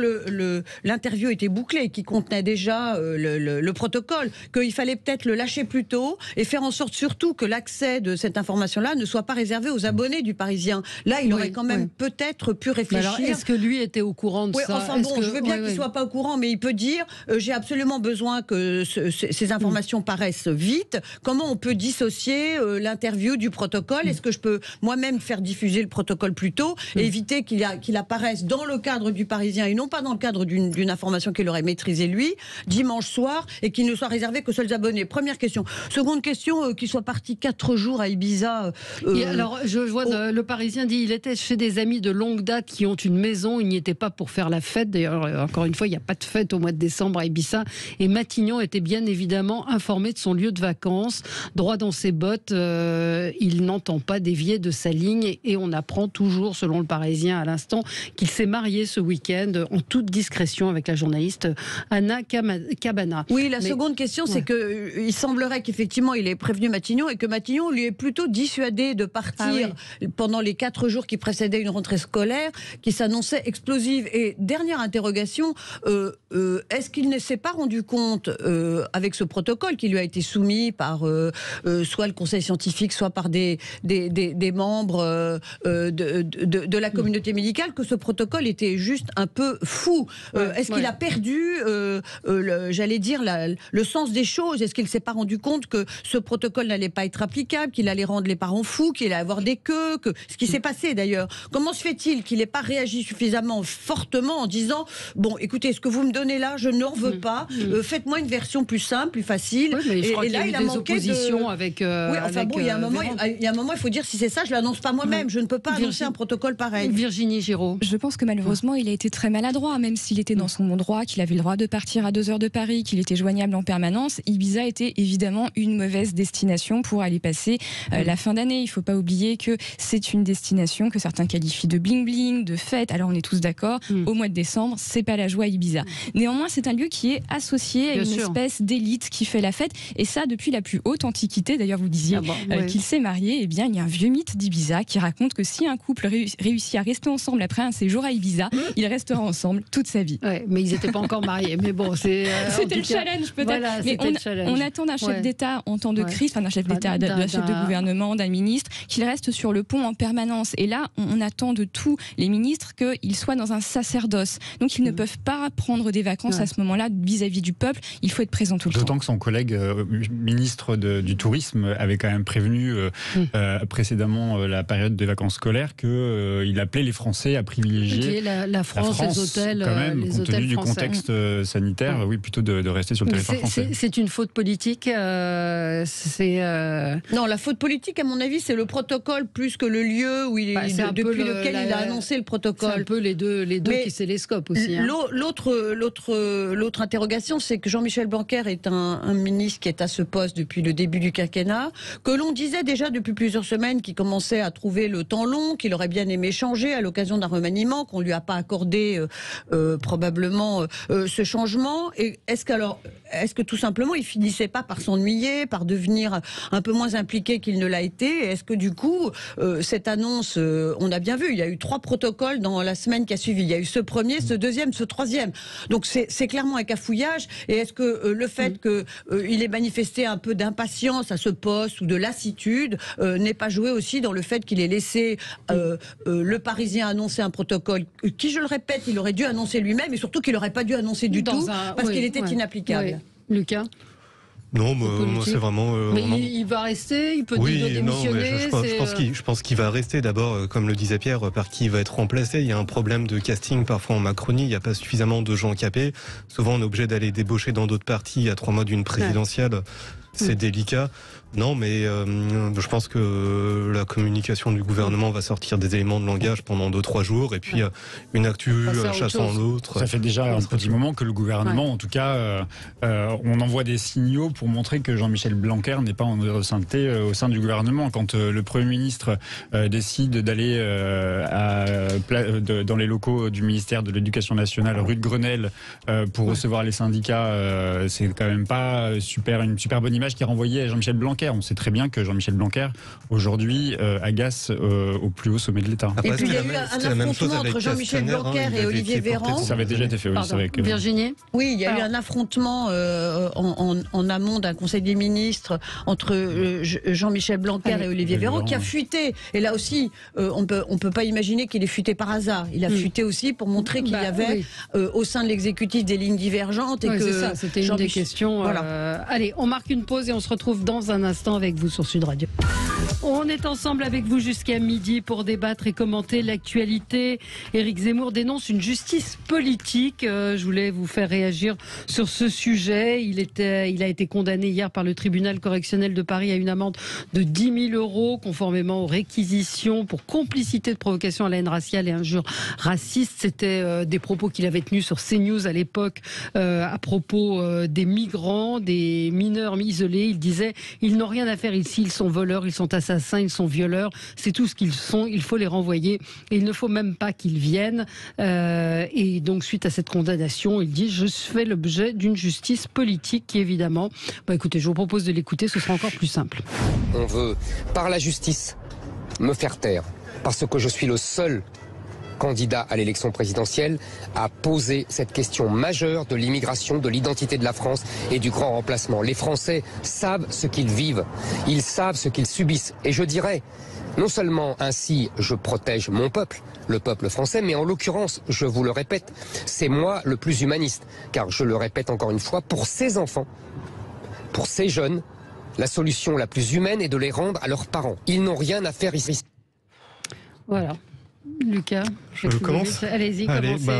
l'interview était bouclée, qui contenait déjà le protocole, qu'il fallait peut-être le lâcher plus tôt et faire en sorte surtout que l'accès de cette information-là ne soit pas réservé aux abonnés du Parisien. Là, il aurait quand même peut-être pu réfléchir. Alors, est-ce que lui était au courant de ça? Enfin bon, je veux bien qu'il ne soit pas au courant, mais il peut dire j'ai absolument besoin que ces informations paraissent vite. Comment on peut dissocier l'interview du protocole? Est-ce que je peux moi-même faire diffuser le protocole plus tôt et éviter qu'il apparaisse dans le cadre du Parisien et non pas dans le cadre d'une information qu'il aurait maîtrisée lui, dimanche soir, et qu'il ne soit réservé qu'aux seuls abonnés? Première question. Seconde question, qu'il soit parti 4 jours à Ibiza. Alors, je vois le Parisien dit il était chez des amis de longue date qui ont une maison, il n'y était pas pour faire la fête. D'ailleurs, encore une fois, il n'y a pas de fête au mois de décembre à Ibiza. Et Matignon était bien évidemment informé de son lieu de vacances. Droit dans ses bottes, il n'entend pas dévier de sa ligne, et on apprend toujours, selon le Parisien à l'instant, qu'il s'est marié ce week-end en toute discrétion avec la journaliste Anna Cabana. Oui, la seconde question, c'est qu'il semblerait qu'effectivement il ait prévenu Matignon, et que Matignon lui ait plutôt dissuadé de partir pendant les 4 jours qui précédaient une rentrée scolaire qui s'annonçait explosive. Et dernière interrogation, est-ce qu'il ne s'est pas rendu compte avec ce protocole qui lui a été soumis par soit le conseil scientifique, soit par des membres de la communauté médicale, que ce protocole était juste un peu fou? Est-ce qu'il a perdu, j'allais dire, le sens des choses? Est-ce qu'il ne s'est pas rendu compte que ce protocole n'allait pas être applicable, qu'il allait rendre les parents fous, qu'il allait avoir des queues, ce qui s'est passé d'ailleurs? Comment se fait-il qu'il n'ait pas réagi suffisamment fortement en disant bon, écoutez, ce que vous me donnez là, je n'en veux pas, faites-moi une version plus simple, plus facile? Mais je crois qu'il y a eu des oppositions avec... oui, enfin bon, il y a un moment, il faut dire si c'est ça, je l'annonce pas moi-même. Je ne peux pas annoncer un protocole pareil. Virginie Giraud. Je pense que malheureusement, il il a été très maladroit, même s'il était dans son bon droit, qu'il avait le droit de partir à 2 heures de Paris, qu'il était joignable en permanence. Ibiza était évidemment une mauvaise destination pour aller passer la fin d'année. Il ne faut pas oublier que c'est une destination que certains qualifient de bling-bling, de fête. Alors on est tous d'accord, au mois de décembre, c'est pas la joie Ibiza. Néanmoins, c'est un lieu qui est associé à une espèce d'élite qui fait la fête, et ça depuis la plus haute antiquité. D'ailleurs, vous disiez qu'il s'est marié. Eh bien, il y a un vieux mythe d'Ibiza qui raconte que si un couple réussit à rester ensemble après un séjour à Ibiza, ils resteront ensemble toute sa vie. Ouais, mais ils n'étaient pas encore mariés. Mais bon, c'était le challenge peut-être. Voilà, mais on attend d'un chef d'État en temps de crise, enfin d'un chef d'État, d'un chef de gouvernement, d'un ministre, qu'il reste sur le pont en permanence. Et là, on attend de tous les ministres qu'ils soient dans un sacerdoce. Donc ils ne peuvent pas prendre des vacances à ce moment-là vis-à-vis du peuple. Il faut être présent tout le temps. D'autant que son collègue ministre du Tourisme avait quand même prévenu précédemment la période des vacances scolaires qu'il appelait les Français à privilégier la France, les hôtels, quand même, les compte hôtels tenu du français. contexte sanitaire, oui, plutôt de rester sur le territoire français. C'est une faute politique. Non, la faute politique, à mon avis, c'est le protocole plus que le lieu où il est, depuis lequel il a annoncé le protocole. C'est un peu les deux qui télescopent aussi. L'autre interrogation, c'est que Jean-Michel Blanquer est un ministre qui est à ce poste depuis le début du quinquennat, que l'on disait déjà depuis plusieurs semaines qu'il commençait à trouver le temps long, qu'il aurait bien aimé changer à l'occasion d'un remaniement, qu'on lui a pas accordé probablement ce changement. Et est-ce que tout simplement il finissait pas par s'ennuyer, par devenir un peu moins impliqué qu'il ne l'a été? Et est-ce que du coup cette annonce, on a bien vu, il y a eu 3 protocoles dans la semaine qui a suivi. Il y a eu ce premier, ce deuxième, ce troisième. Donc c'est clairement un cafouillage. Et est-ce que le fait qu'il ait manifesté un peu d'impatience à ce poste ou de lassitude n'est pas joué aussi dans le fait qu'il ait laissé le Parisien annoncer un protocole qui, je le répète, il aurait dû annoncer lui-même, et surtout qu'il n'aurait pas dû annoncer du tout parce qu'il était inapplicable. Lucas? Non, moi c'est vraiment... mais il va rester, il peut démissionner. Je pense qu'il va rester d'abord, comme le disait Pierre, par qui il va être remplacé. Il y a un problème de casting parfois en Macronie, il n'y a pas suffisamment de gens capés. Souvent on est obligé d'aller débaucher dans d'autres partis à 3 mois d'une présidentielle. C'est délicat. Non, mais je pense que la communication du gouvernement va sortir des éléments de langage pendant 2-3 jours, et puis une actu chassant l'autre. Ça fait déjà un petit moment que le gouvernement, en tout cas, on envoie des signaux pour montrer que Jean-Michel Blanquer n'est pas en sainteté au sein du gouvernement. Quand le Premier ministre décide d'aller dans les locaux du ministère de l'Éducation nationale, rue de Grenelle, pour recevoir les syndicats, c'est quand même pas une super bonne image qui est renvoyée à Jean-Michel Blanquer. On sait très bien que Jean-Michel Blanquer, aujourd'hui, agace au plus haut sommet de l'État. Et puis il y a eu un affrontement entre Jean-Michel Blanquer et Olivier Véran. Ça avait déjà été fait, oui. Virginie ? Oui, il y a eu un affrontement en amont d'un Conseil des ministres entre Jean-Michel Blanquer et Olivier Véran qui a fuité. Et là aussi, on peut pas imaginer qu'il ait fuité par hasard. Il a fuité aussi pour montrer qu'il y avait au sein de l'exécutif des lignes divergentes. Et que ça, c'était une des questions. Voilà. Allez, on marque une pause et on se retrouve dans un instant avec vous sur Sud Radio. On est ensemble avec vous jusqu'à midi pour débattre et commenter l'actualité. Éric Zemmour dénonce une justice politique. Je voulais vous faire réagir sur ce sujet. Il a été condamné hier par le tribunal correctionnel de Paris à une amende de 10 000 €, conformément aux réquisitions pour complicité de provocation à la haine raciale et injures racistes. C'était des propos qu'il avait tenus sur CNews à l'époque à propos des migrants, des mineurs isolés. Il disait: ils n'ont rien à faire ici, ils sont voleurs, ils sont assassins, ils sont violeurs, c'est tout ce qu'ils sont, il faut les renvoyer et il ne faut même pas qu'ils viennent. Et donc suite à cette condamnation, il dit: je fais l'objet d'une justice politique qui évidemment... écoutez, je vous propose de l'écouter, ce sera encore plus simple. On veut, par la justice, me faire taire, parce que je suis le seul candidat à l'élection présidentielle à poser cette question majeure de l'immigration, de l'identité de la France et du grand remplacement. Les Français savent ce qu'ils vivent, ils savent ce qu'ils subissent. Et je dirais, non seulement ainsi je protège mon peuple, le peuple français, mais en l'occurrence, je vous le répète, c'est moi le plus humaniste. Car je le répète encore une fois, pour ces enfants, pour ces jeunes, la solution la plus humaine est de les rendre à leurs parents. Ils n'ont rien à faire ici. Voilà. Lucas, je commence. Allez-y, commencez.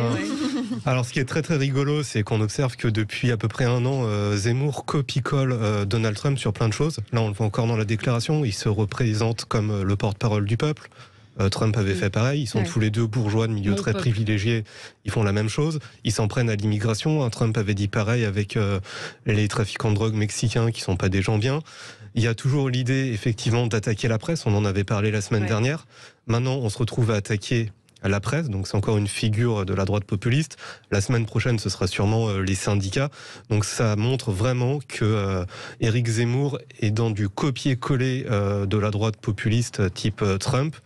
Alors, ce qui est très très rigolo, c'est qu'on observe que depuis à peu près un an, Zemmour copie-colle Donald Trump sur plein de choses. Là, on le voit encore dans la déclaration. Il se représente comme le porte-parole du peuple. Trump avait fait pareil. Ils sont tous les deux bourgeois de milieux très privilégiés. Ils font la même chose. Ils s'en prennent à l'immigration. Trump avait dit pareil avec les trafiquants de drogue mexicains qui sont pas des gens bien. Il y a toujours l'idée, effectivement, d'attaquer la presse. On en avait parlé la semaine dernière. Maintenant, on se retrouve à attaquer à la presse, donc c'est encore une figure de la droite populiste. La semaine prochaine, ce sera sûrement les syndicats. Donc ça montre vraiment que Éric Zemmour est dans du copier-coller de la droite populiste type Trump.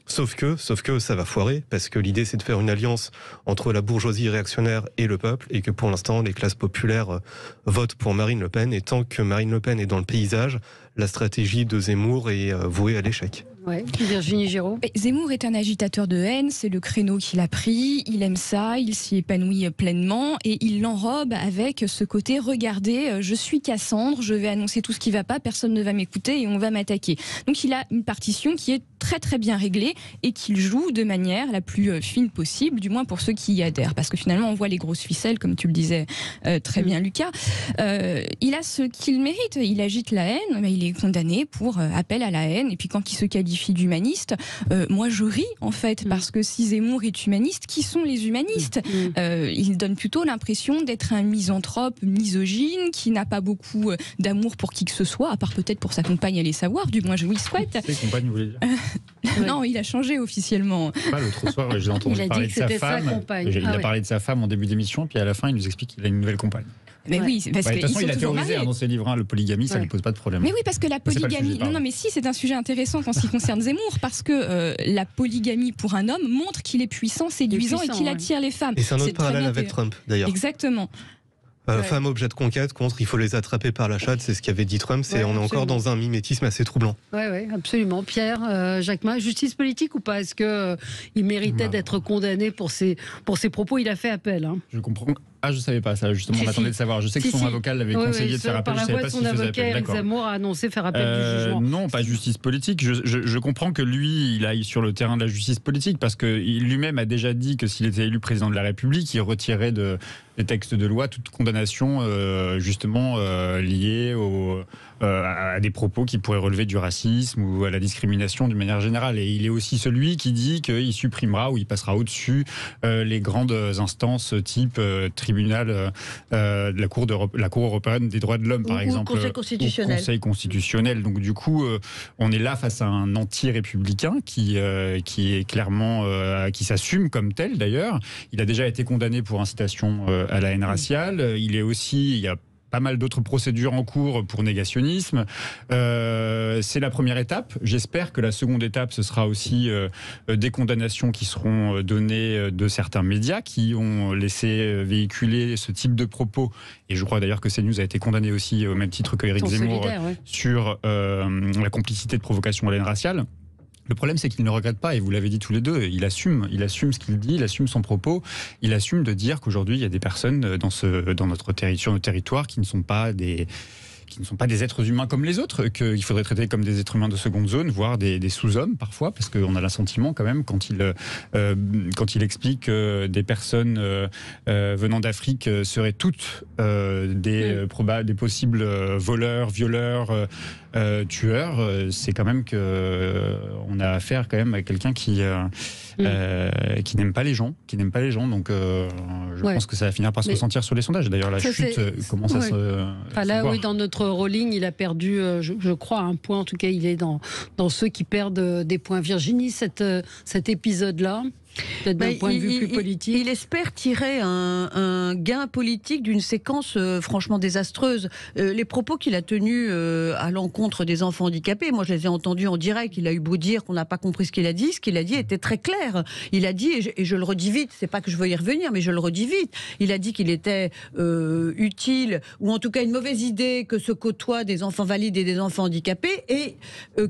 Sauf que ça va foirer, parce que l'idée c'est de faire une alliance entre la bourgeoisie réactionnaire et le peuple, et que pour l'instant les classes populaires votent pour Marine Le Pen, et tant que Marine Le Pen est dans le paysage, la stratégie de Zemmour est vouée à l'échec. Ouais. Virginie Giraud. Zemmour est un agitateur de haine, c'est le créneau qu'il a pris, il aime ça, il s'y épanouit pleinement et il l'enrobe avec ce côté « regardez, je suis Cassandre, je vais annoncer tout ce qui ne va pas, personne ne va m'écouter et on va m'attaquer ». Donc il a une partition qui est très très bien réglée et qu'il joue de manière la plus fine possible, du moins pour ceux qui y adhèrent, parce que finalement on voit les grosses ficelles, comme tu le disais très bien Lucas. Il a ce qu'il mérite, il agite la haine, mais il est condamné pour appel à la haine, et puis quand il se qualifie d'humaniste, moi je ris en fait, parce que si Zemmour est humaniste, qui sont les humanistes? Il donne plutôt l'impression d'être un misanthrope, misogyne, qui n'a pas beaucoup d'amour pour qui que ce soit, à part peut-être pour sa compagne, allez savoir, du moins je lui souhaite. Ses compagnes, vous voulez dire? Non, il a changé officiellement. L'autre soir, j'ai entendu parler de sa femme. Il a parlé de sa femme en début d'émission, puis à la fin, il nous explique qu'il a une nouvelle compagne. Mais oui, parce que de toute façon, il a théorisé dans ses livres, le polygamie, ça ne pose pas de problème. Mais oui, parce que la polygamie, non, mais si, c'est un sujet intéressant en ce qui concerne Zemmour, parce que la polygamie pour un homme montre qu'il est puissant, séduisant et qu'il attire les femmes. Et c'est un autre parallèle avec Trump, d'ailleurs. Exactement. Femmes objet de conquête contre, il faut les attraper par la chatte, c'est ce qu'avait dit Trump. On est encore dans un mimétisme assez troublant. Oui, absolument. Pierre, Jacquemin, justice politique ou pas? Est-ce qu'il méritait d'être condamné pour ses propos? Il a fait appel. Je comprends. Ah, je ne savais pas ça, justement, on m'attendait de savoir. Je sais que son avocat l'avait conseillé de faire appel. Par la voix de son avocat, Éric Zemmour a annoncé faire appel du jugement. Non, pas justice politique. Je comprends que lui, il aille sur le terrain de la justice politique, parce qu'il lui-même a déjà dit que s'il était élu président de la République, il retirerait des textes de loi toute condamnation, justement, liée à des propos qui pourraient relever du racisme ou à la discrimination d'une manière générale. Et il est aussi celui qui dit qu'il supprimera ou il passera au-dessus les grandes instances type tribunal de la Cour européenne des droits de l'homme, par exemple. Conseil constitutionnel. Conseil constitutionnel. Donc du coup, on est là face à un anti-républicain qui est clairement, qui s'assume comme tel d'ailleurs. Il a déjà été condamné pour incitation à la haine raciale. Il y a pas mal d'autres procédures en cours pour négationnisme. C'est la première étape. J'espère que la seconde étape, ce sera aussi des condamnations qui seront données de certains médias qui ont laissé véhiculer ce type de propos. Et je crois d'ailleurs que CNews a été condamné aussi, au même titre que Éric Zemmour, sur la complicité de provocation à la haine raciale. Le problème, c'est qu'il ne regrette pas, et vous l'avez dit tous les deux, il assume ce qu'il dit, il assume son propos, il assume de dire qu'aujourd'hui, il y a des personnes sur notre territoire qui ne sont pas des êtres humains comme les autres, qu'il faudrait traiter comme des êtres humains de seconde zone, voire des sous-hommes parfois, parce qu'on a l'assentiment quand même, quand il explique que des personnes venant d'Afrique seraient toutes des possibles voleurs, violeurs, tueurs, c'est quand même qu'on a affaire quand même à quelqu'un qui n'aime pas les gens, donc je pense que ça va finir par se ressentir sur les sondages. D'ailleurs, la chute commence à se là, voir. Oui, dans notre rolling, il a perdu, je crois, un point. En tout cas, il est dans ceux qui perdent des points. Virginie, cet épisode-là, peut-être d'un point de vue plus politique. Il espère tirer un gain politique d'une séquence franchement désastreuse. Les propos qu'il a tenus à l'encontre des enfants handicapés, moi je les ai entendus en direct, il a eu beau dire qu'on n'a pas compris ce qu'il a dit était très clair. Il a dit, et je le redis vite, c'est pas que je veux y revenir, mais je le redis vite, il a dit qu'il était utile, ou en tout cas une mauvaise idée, que se côtoient des enfants valides et des enfants handicapés, et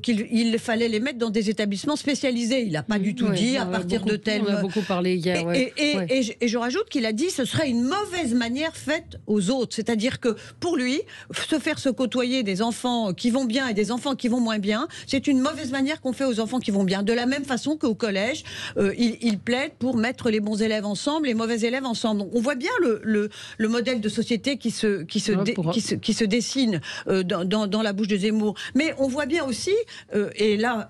qu'il fallait les mettre dans des établissements spécialisés. Il n'a pas du tout dit à partir de tel... On a beaucoup parlé hier. Et je rajoute qu'il a dit que ce serait une mauvaise manière faite aux autres. C'est-à-dire que pour lui, se côtoyer des enfants qui vont bien et des enfants qui vont moins bien, c'est une mauvaise manière qu'on fait aux enfants qui vont bien. De la même façon qu'au collège, il plaide pour mettre les bons élèves ensemble, les mauvais élèves ensemble. ensemble. Donc, on voit bien le modèle de société qui se dessine dans la bouche de Zemmour. Mais on voit bien aussi, et là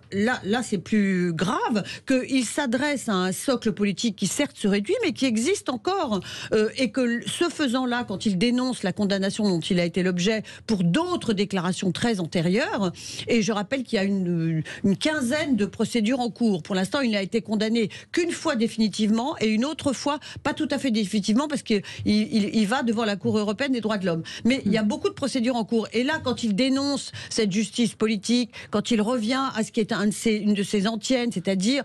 c'est plus grave, qu'il s'adresse à un socle politique qui certes se réduit, mais qui existe encore, et que ce faisant-là, quand il dénonce la condamnation dont il a été l'objet pour d'autres déclarations très antérieures, et je rappelle qu'il y a une quinzaine de procédures en cours. Pour l'instant, il n'a été condamné qu'une fois définitivement, et une autre fois pas tout à fait définitivement, parce qu'il va devant la Cour européenne des droits de l'homme. Mais il y a beaucoup de procédures en cours. Et là, quand il dénonce cette justice politique, quand il revient à ce qui est une de ses antiennes, c'est-à-dire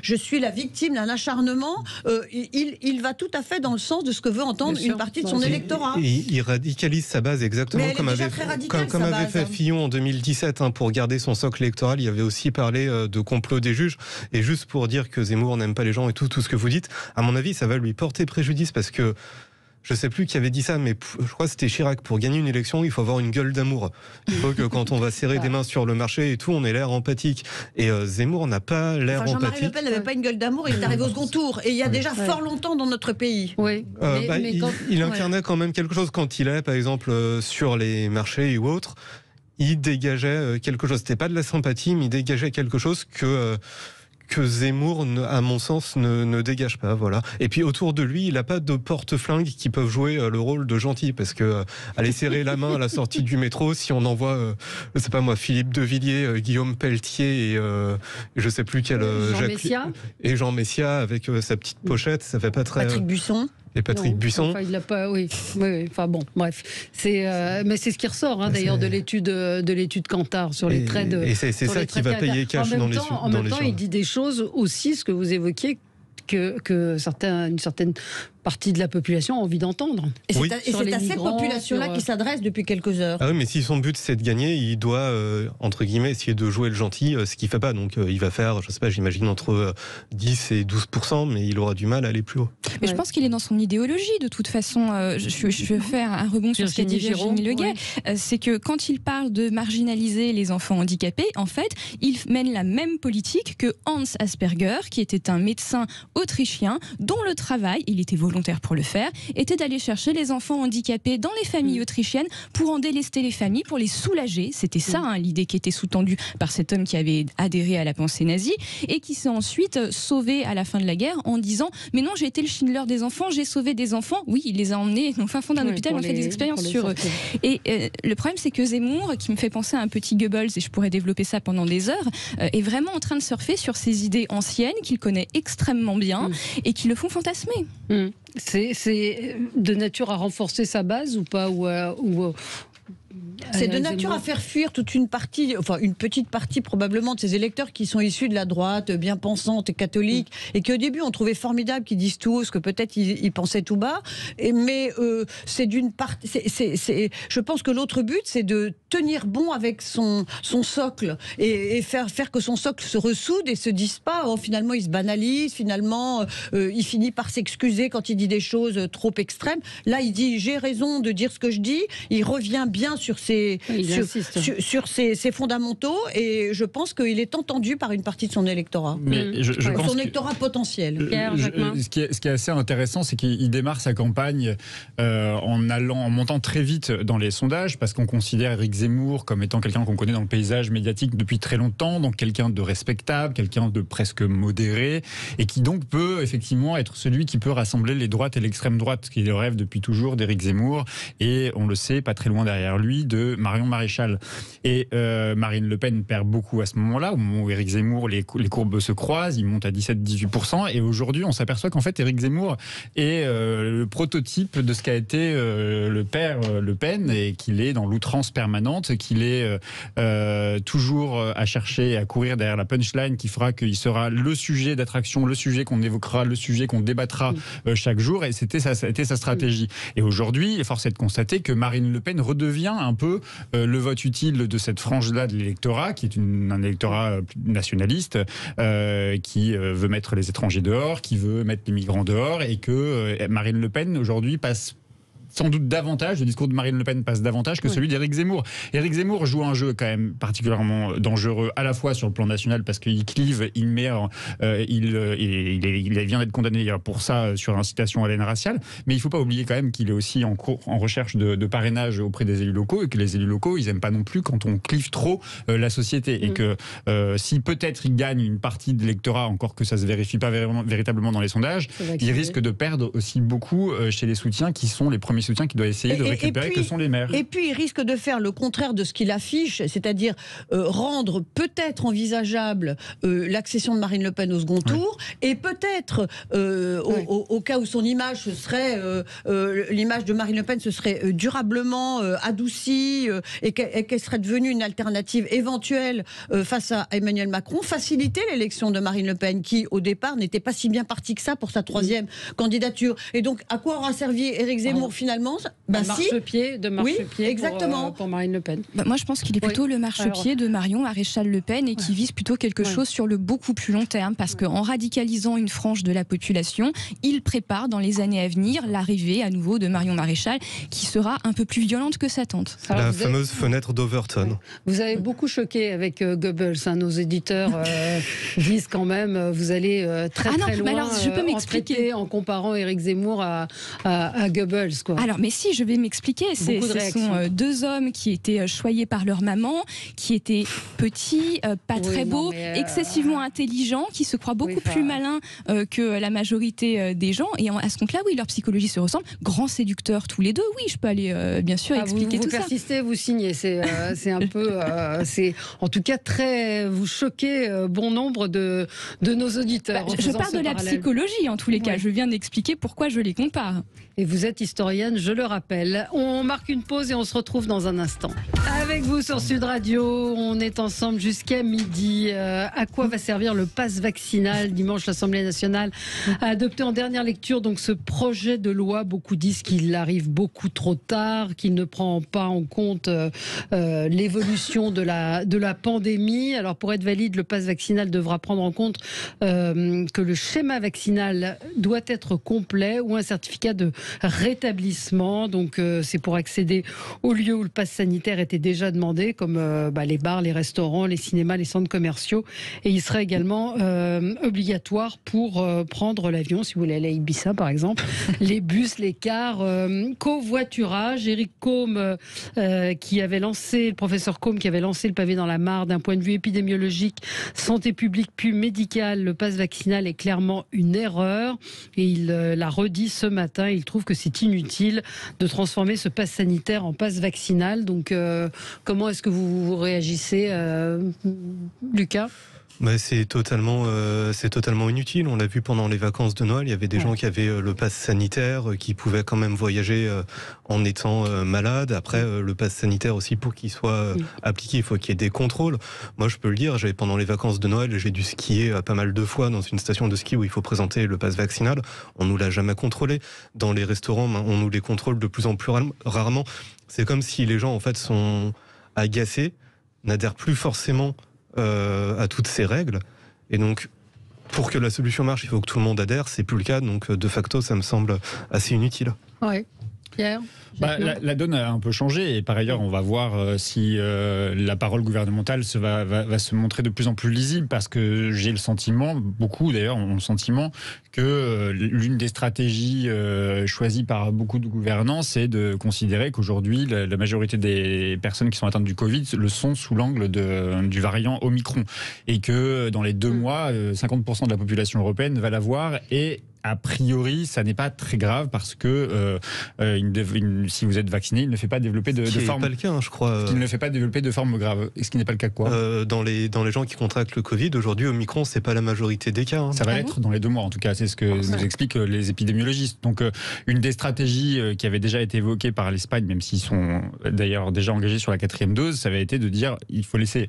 je suis la victime d'un acharnement, il va tout à fait dans le sens de ce que veut entendre une partie de son électorat. Il radicalise sa base exactement comme avait fait Fillon en 2017 pour garder son socle électoral. Il avait aussi parlé de complot des juges. Et juste pour dire que Zemmour n'aime pas les gens et tout ce que vous dites, à mon avis, ça va lui porter préjudice parce que je sais plus qui avait dit ça, mais je crois que c'était Chirac. Pour gagner une élection, il faut avoir une gueule d'amour. Il faut que quand on va serrer des mains sur le marché et tout, on ait l'air empathique. Et Zemmour n'a pas l'air empathique. Jean-Marie Le Pen n'avait pas une gueule d'amour, il est arrivé au second tour. Et il y a déjà fort longtemps dans notre pays. Oui. Il incarnait quand même quelque chose quand il est, par exemple, sur les marchés ou autres. Il dégageait quelque chose. C'était pas de la sympathie, mais il dégageait quelque chose que Zemmour, à mon sens, ne dégage pas. Voilà. Et puis autour de lui, il n'a pas de porte-flingues qui peuvent jouer le rôle de gentil, parce que aller serrer la main à la sortie du métro, si on envoie, je sais pas moi, Philippe Devilliers, Guillaume Pelletier et je sais plus quel Jean Messia avec sa petite pochette, ça fait pas très. Patrick Buisson. Et Patrick Buisson. Enfin, il l'a pas. Oui. Enfin bon, bref. Mais c'est ce qui ressort d'ailleurs de l'étude Kantar sur les traits de. Et c'est ça qui va payer cash dans les. En même temps, il dit des choses aussi, ce que vous évoquiez, que une certaine partie de la population a envie d'entendre. Et c'est à cette population-là qui s'adresse depuis quelques heures. Ah oui, mais si son but c'est de gagner, il doit, entre guillemets, essayer de jouer le gentil, ce qu'il ne fait pas. Donc il va faire, je sais pas, j'imagine entre 10 et 12%, mais il aura du mal à aller plus haut. Mais je pense qu'il est dans son idéologie, de toute façon. Je vais faire un rebond sur ce qu'a dit Virginie Leguet. C'est que quand il parle de marginaliser les enfants handicapés, en fait, il mène la même politique que Hans Asperger, qui était un médecin autrichien dont le travail, il était volontaire pour le faire, était d'aller chercher les enfants handicapés dans les familles autrichiennes pour en délester les familles, pour les soulager. C'était ça l'idée qui était sous-tendue par cet homme qui avait adhéré à la pensée nazie et qui s'est ensuite sauvé à la fin de la guerre en disant « Mais non, j'ai été le Schindler des enfants, j'ai sauvé des enfants. » Oui, il les a emmenés au fin fond d'un hôpital, on a fait des expériences sur eux. Et le problème, c'est que Zemmour, qui me fait penser à un petit Goebbels, et je pourrais développer ça pendant des heures, est vraiment en train de surfer sur ces idées anciennes qu'il connaît extrêmement bien et qui le font fantasmer. C'est de nature à renforcer sa base ou pas c'est de nature à faire fuir toute une partie, enfin une petite partie probablement de ces électeurs qui sont issus de la droite, bien pensante et catholique, et qui au début on trouvait formidable qu'ils disent tout ce que peut-être ils pensaient tout bas. Mais c'est d'une partie. Je pense que l'autre but, c'est de tenir bon avec son socle et faire que son socle se ressoude et se dise pas. Finalement, il se banalise. Finalement, il finit par s'excuser quand il dit des choses trop extrêmes. Là, il dit j'ai raison de dire ce que je dis. Il revient bien sur ses fondamentaux, et je pense qu'il est entendu par une partie de son électorat. Mais son électorat potentiel. Ce qui est assez intéressant, c'est qu'il démarre sa campagne en montant très vite dans les sondages, parce qu'on considère Éric Zemmour comme étant quelqu'un qu'on connaît dans le paysage médiatique depuis très longtemps, donc quelqu'un de respectable, quelqu'un de presque modéré, et qui donc peut effectivement être celui qui peut rassembler les droites et l'extrême droite, ce qui est le rêve depuis toujours d'Éric Zemmour, et on le sait, pas très loin derrière lui, de Marion Maréchal. Et Marine Le Pen perd beaucoup à ce moment-là, au moment où Éric Zemmour, les courbes se croisent, il monte à 17-18%, et aujourd'hui on s'aperçoit qu'en fait Éric Zemmour est le prototype de ce qu'a été le père Le Pen, et qu'il est dans l'outrance permanente, qu'il est toujours à chercher, à courir derrière la punchline qui fera qu'il sera le sujet d'attraction, le sujet qu'on évoquera, le sujet qu'on débattra chaque jour, et ça a été sa stratégie. Et aujourd'hui, force est de constater que Marine Le Pen redevient un peu le vote utile de cette frange-là de l'électorat, qui est un électorat nationaliste, qui veut mettre les étrangers dehors, qui veut mettre les migrants dehors, et que Marine Le Pen aujourd'hui passe sans doute davantage, le discours de Marine Le Pen passe davantage que celui d'Éric Zemmour. Éric Zemmour joue un jeu quand même particulièrement dangereux, à la fois sur le plan national, parce qu'il clive, il met, il vient d'être condamné pour ça sur incitation à la haine raciale, mais il ne faut pas oublier quand même qu'il est aussi en recherche de parrainage auprès des élus locaux, et que les élus locaux, ils n'aiment pas non plus quand on clive trop la société, et que si peut-être il gagne une partie de l'électorat, encore que ça ne se vérifie pas véritablement dans les sondages, il risque de perdre aussi beaucoup chez les soutiens qui sont les premiers soutiens qu'il doit essayer de récupérer, que sont les maires. Et puis il risque de faire le contraire de ce qu'il affiche, c'est-à-dire rendre peut-être envisageable l'accession de Marine Le Pen au second tour, et peut-être au cas où son image serait l'image de Marine Le Pen se serait durablement adoucie et qu'elle serait devenue une alternative éventuelle face à Emmanuel Macron, faciliter l'élection de Marine Le Pen qui au départ n'était pas si bien partie que ça pour sa troisième candidature. Et donc à quoi aura servi Éric Zemmour finalement? Marchepied exactement. Pour Marine Le Pen. Moi je pense qu'il est plutôt le marchepied de Marion Maréchal Le Pen et qui vise plutôt quelque chose sur le beaucoup plus long terme, parce qu'en radicalisant une frange de la population, il prépare dans les années à venir l'arrivée à nouveau de Marion Maréchal qui sera un peu plus violente que sa tante. La fameuse fenêtre d'Overton. Vous avez beaucoup choqué avec Goebbels, nos éditeurs disent quand même vous allez très loin alors, je peux m'expliquer en comparant Éric Zemmour à Goebbels, quoi. Alors mais si, je vais m'expliquer. Ce sont deux hommes qui étaient choyés par leur maman, qui étaient petits, pas très beaux, excessivement intelligents, qui se croient beaucoup plus malins que la majorité des gens, et à ce compte-là, oui, leur psychologie se ressemble. Grands séducteurs tous les deux, oui, je peux aller bien sûr expliquer tout ça. Vous persistez, vous signez, c'est un peu, c'est en tout cas vous choquez bon nombre de nos auditeurs. Je parle de la psychologie en tous les cas, je viens d'expliquer pourquoi je les compare. Et vous êtes historienne, je le rappelle. On marque une pause et on se retrouve dans un instant. Avec vous sur Sud Radio, on est ensemble jusqu'à midi. À quoi va servir le pass vaccinal? Dimanche, l'Assemblée nationale a adopté en dernière lecture donc ce projet de loi. Beaucoup disent qu'il arrive beaucoup trop tard, qu'il ne prend pas en compte l'évolution de la pandémie. Alors pour être valide, le pass vaccinal devra prendre en compte que le schéma vaccinal doit être complet ou un certificat de rétablissement. Donc c'est pour accéder aux lieux où le pass sanitaire était déjà demandé, comme les bars, les restaurants, les cinémas, les centres commerciaux. Et il serait également obligatoire pour prendre l'avion, si vous voulez aller à Ibiza par exemple, les bus, les cars, covoiturage. Éric Côme, le professeur Côme qui avait lancé le pavé dans la mare, d'un point de vue épidémiologique, santé publique puis médicale, le pass vaccinal est clairement une erreur. Et il l'a redit ce matin, il trouve que c'est inutile de transformer ce pass sanitaire en pass vaccinal. Donc comment est-ce que vous réagissez, Lucas ? C'est totalement inutile. On l'a vu pendant les vacances de Noël. Il y avait des gens qui avaient le pass sanitaire, qui pouvaient quand même voyager en étant malades. Après, le pass sanitaire aussi, pour qu'il soit appliqué, il faut qu'il y ait des contrôles. Moi, je peux le dire, pendant les vacances de Noël, j'ai dû skier pas mal de fois dans une station de ski où il faut présenter le pass vaccinal. On nous l'a jamais contrôlé. Dans les restaurants, on nous les contrôle de plus en plus rarement. C'est comme si les gens, en fait, sont agacés, n'adhèrent plus forcément à toutes ces règles, et donc pour que la solution marche il faut que tout le monde adhère, c'est plus le cas, donc de facto ça me semble assez inutile. Ouais. Pierre? La donne a un peu changé, et par ailleurs on va voir si la parole gouvernementale va se montrer de plus en plus lisible, parce que j'ai le sentiment, beaucoup d'ailleurs ont le sentiment que l'une des stratégies choisies par beaucoup de gouvernants, c'est de considérer qu'aujourd'hui la majorité des personnes qui sont atteintes du Covid le sont sous l'angle du variant Omicron, et que dans les 2 mois 50% de la population européenne va l'avoir, et a priori, ça n'est pas très grave, parce que si vous êtes vacciné, il ne fait pas développer de forme. Ce n'est pas le cas, je crois. Il ne fait pas développer de forme grave. Et ce qui n'est pas le cas de quoi dans les gens qui contractent le Covid, aujourd'hui, Omicron, c'est pas la majorité des cas. Ça va l'être dans les 2 mois, en tout cas. C'est ce que nous expliquent les épidémiologistes. Donc, une des stratégies qui avait déjà été évoquée par l'Espagne, même s'ils sont d'ailleurs déjà engagés sur la 4e dose, ça avait été de dire il faut laisser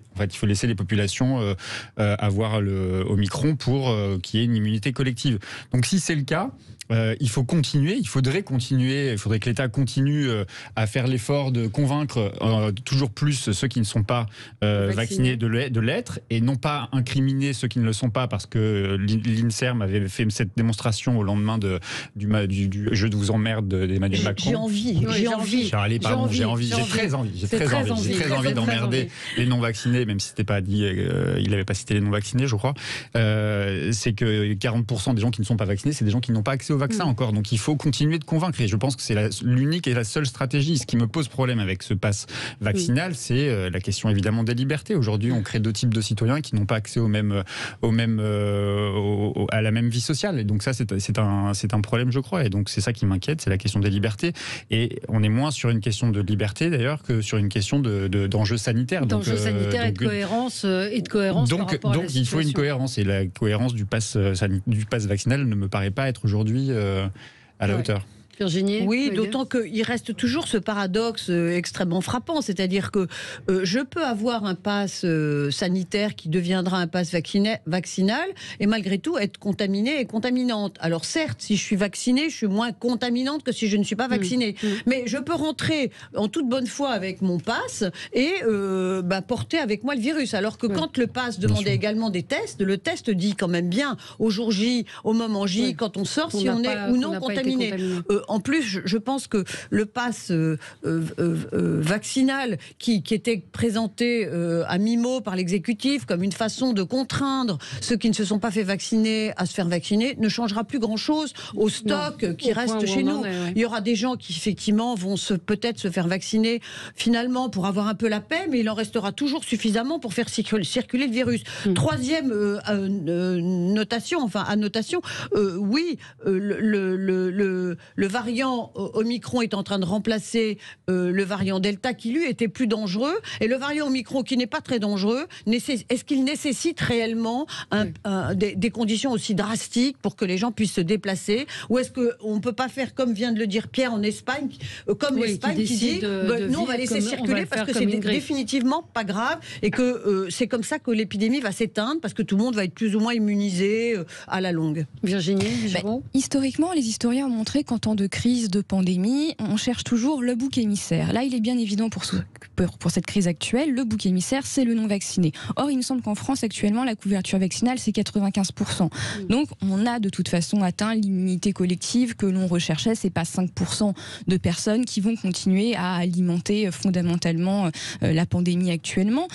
les populations avoir le Omicron pour qu'il y ait une immunité collective. Donc, si c'est le cas, il faudrait que l'État continue à faire l'effort de convaincre toujours plus ceux qui ne sont pas vaccinés de l'être, et non pas incriminer ceux qui ne le sont pas, parce que l'INSERM avait fait cette démonstration au lendemain du jeu de vous emmerde d'Emmanuel Macron. J'ai envie. J'ai très envie d'emmerder les non-vaccinés, même si c'était pas dit, il n'avait pas cité les non-vaccinés, je crois. C'est que 40% des gens qui ne sont pas vaccinés, c'est des gens qui n'ont pas accès au vaccin encore. Donc il faut continuer de convaincre. Et je pense que c'est l'unique et la seule stratégie. Ce qui me pose problème avec ce pass vaccinal, c'est la question évidemment des libertés. Aujourd'hui, on crée deux types de citoyens qui n'ont pas accès à la même vie sociale. Et donc ça, c'est un problème, je crois. Et donc c'est ça qui m'inquiète, c'est la question des libertés. Et on est moins sur une question de liberté d'ailleurs que sur une question d'enjeux sanitaires. D'enjeux sanitaires et de cohérence par rapport à la situation. Il faut une cohérence, et la cohérence du pass vaccinal ne me paraît pas être aujourd'hui à la hauteur. Virginie ? Oui, d'autant qu'il reste toujours ce paradoxe extrêmement frappant, c'est-à-dire que je peux avoir un pass sanitaire qui deviendra un pass vaccinal et malgré tout être contaminée et contaminante. Alors certes, si je suis vaccinée, je suis moins contaminante que si je ne suis pas vaccinée. Mais je peux rentrer en toute bonne foi avec mon pass et porter avec moi le virus. Alors que quand le pass demandait également des tests, le test dit quand même bien au jour J, au moment J, quand on sort, si on est ou non contaminé. En plus, je pense que le pass vaccinal qui était présenté à mi-mot par l'exécutif comme une façon de contraindre ceux qui ne se sont pas fait vacciner à se faire vacciner ne changera plus grand-chose au stock qui reste chez nous. Il y aura des gens qui effectivement vont peut-être se faire vacciner finalement pour avoir un peu la paix, mais il en restera toujours suffisamment pour faire circuler le virus. Troisième annotation, oui, le variant Omicron est en train de remplacer le variant Delta qui lui était plus dangereux, et le variant Omicron qui n'est pas très dangereux, est-ce qu'il nécessite réellement des conditions aussi drastiques pour que les gens puissent se déplacer, ou est-ce qu'on ne peut pas faire comme vient de le dire Pierre en Espagne, comme l'Espagne qui dit non, on va laisser circuler parce que c'est définitivement pas grave et que c'est comme ça que l'épidémie va s'éteindre parce que tout le monde va être plus ou moins immunisé à la longue. Virginie, historiquement, les historiens ont montré qu'en temps de crise, de pandémie, on cherche toujours le bouc émissaire. Là, il est bien évident pour cette crise actuelle, le bouc émissaire, c'est le non-vacciné. Or, il me semble qu'en France, actuellement, la couverture vaccinale, c'est 95%. Donc, on a de toute façon atteint l'immunité collective que l'on recherchait. C'est pas 5% de personnes qui vont continuer à alimenter fondamentalement la pandémie actuellement.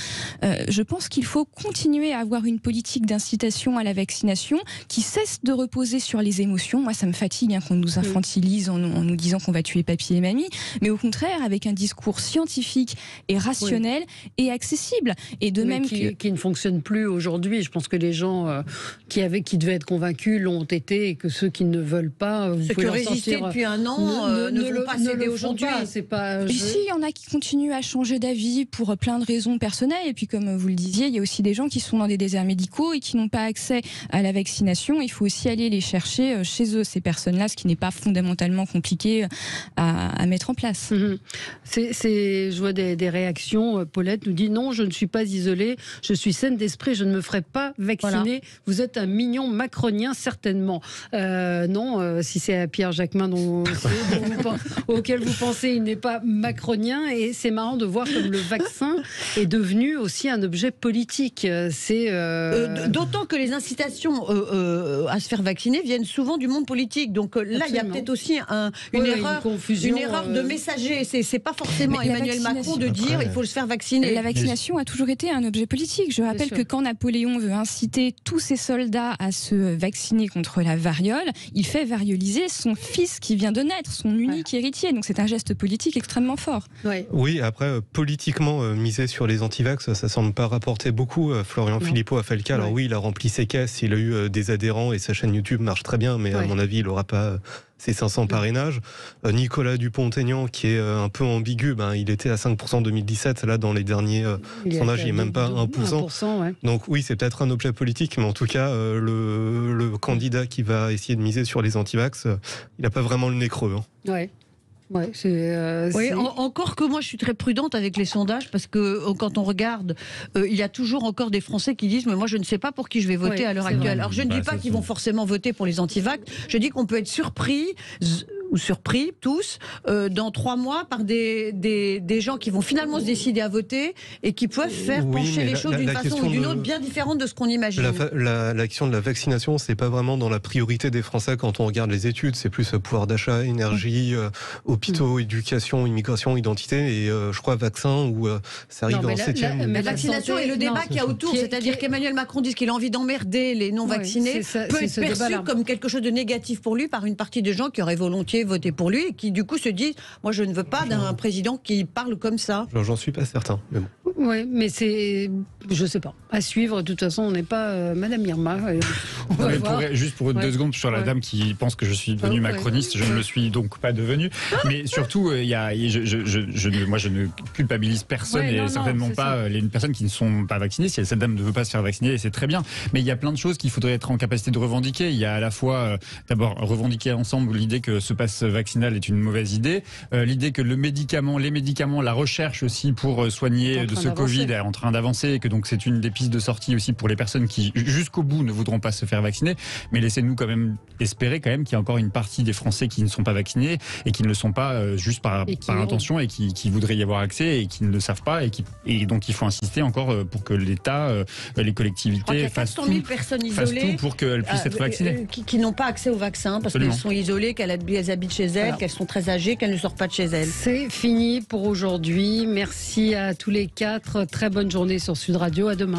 Je pense qu'il faut continuer à avoir une politique d'incitation à la vaccination qui cesse de reposer sur les émotions. Moi, ça me fatigue qu'on nous infantilise en nous disant qu'on va tuer papy et mamie, mais au contraire avec un discours scientifique et rationnel et accessible. Et de même qui ne fonctionne plus aujourd'hui. Je pense que les gens qui devaient être convaincus l'ont été, et que ceux qui ne veulent pas, ceux qui ont résisté depuis un an ne vont pas céder aujourd'hui. Ici, il y en a qui continuent à changer d'avis pour plein de raisons personnelles. Et puis, comme vous le disiez, il y a aussi des gens qui sont dans des déserts médicaux et qui n'ont pas accès à la vaccination. Il faut aussi aller les chercher chez eux, ces personnes-là, ce qui n'est pas fondamentalement compliqué à mettre en place. Je vois des réactions. Paulette nous dit non, je ne suis pas isolée, je suis saine d'esprit, je ne me ferai pas vacciner. Voilà. Vous êtes un mignon macronien, certainement. Non, si c'est à Pierre Jacquemin auquel vous pensez, il n'est pas macronien. Et c'est marrant de voir comme le vaccin est devenu aussi un objet politique. D'autant que les incitations à se faire vacciner viennent souvent du monde politique. Donc là, il y a peut-être aussi une erreur de messager. C'est pas forcément Emmanuel Macron de dire il faut se faire vacciner. La vaccination a toujours été un objet politique. Je rappelle que quand Napoléon veut inciter tous ses soldats à se vacciner contre la variole, il fait varioliser son fils qui vient de naître, son unique héritier. Donc c'est un geste politique extrêmement fort. Oui, après, politiquement, miser sur les antivax, ça semble pas rapporter beaucoup. Florian Philippot a fait le cas. Alors oui, il a rempli ses caisses, il a eu des adhérents et sa chaîne YouTube marche très bien, mais à mon avis, il n'aura pas ses 500 parrainages. Nicolas Dupont-Aignan, qui est un peu ambigu, il était à 5% en 2017. Là, dans les derniers sondages, il n'est même pas 1%. Donc oui, c'est peut-être un objet politique, mais en tout cas, le candidat qui va essayer de miser sur les antivax, il n'a pas vraiment le nez creux. Ouais, encore que moi je suis très prudente avec les sondages parce que quand on regarde, il y a toujours encore des Français qui disent mais moi je ne sais pas pour qui je vais voter à l'heure actuelle. Alors je ne dis pas qu'ils vont forcément voter pour les anti-vax, je dis qu'on peut être surpris tous dans 3 mois par des gens qui vont finalement se décider à voter et qui peuvent faire pencher les choses d'une façon ou d'une autre bien différente de ce qu'on imagine. La question de la vaccination, c'est pas vraiment dans la priorité des Français quand on regarde les études, c'est plus pouvoir d'achat, énergie, hôpitaux, éducation, immigration, identité et je crois vaccin où ça arrive en 7e. La vaccination et le débat qu'il y a autour, c'est-à-dire qu'Emmanuel Macron dit qu'il a envie d'emmerder les non-vaccinés, peut être perçu comme quelque chose de négatif pour lui par une partie des gens qui auraient volontiers voté pour lui et qui du coup se disent moi je ne veux pas d'un président qui parle comme ça. J'en suis pas certain. Mais bon. Oui, mais je sais pas, à suivre. De toute façon, on n'est pas Madame Irma. Juste pour 2 secondes sur la dame qui pense que je suis devenu macroniste, je ne le suis donc pas devenu. Mais surtout, moi, je ne culpabilise personne et certainement pas les personnes qui ne sont pas vaccinées. Si cette dame ne veut pas se faire vacciner, c'est très bien. Mais il y a plein de choses qu'il faudrait être en capacité de revendiquer. Il y a à la fois, d'abord, revendiquer ensemble l'idée que ce pass vaccinal est une mauvaise idée, l'idée que les médicaments, la recherche aussi pour soigner de ce Covid est en train d'avancer et que donc c'est une des pistes de sortie aussi pour les personnes qui jusqu'au bout ne voudront pas se faire vacciner. Mais laissez-nous quand même espérer qu'il y a encore une partie des Français qui ne sont pas vaccinés et qui ne le sont pas juste par intention et qui voudraient y avoir accès et qui ne le savent pas et donc il faut insister encore pour que l'État, les collectivités fassent tout pour qu'elles puissent être vaccinées. Qui n'ont pas accès au vaccin parce qu'elles sont isolées, qu'elles habitent chez elles, qu'elles sont très âgées, qu'elles ne sortent pas de chez elles. C'est fini pour aujourd'hui. Merci à tous les 4. Très bonne journée sur Sud Radio. À demain.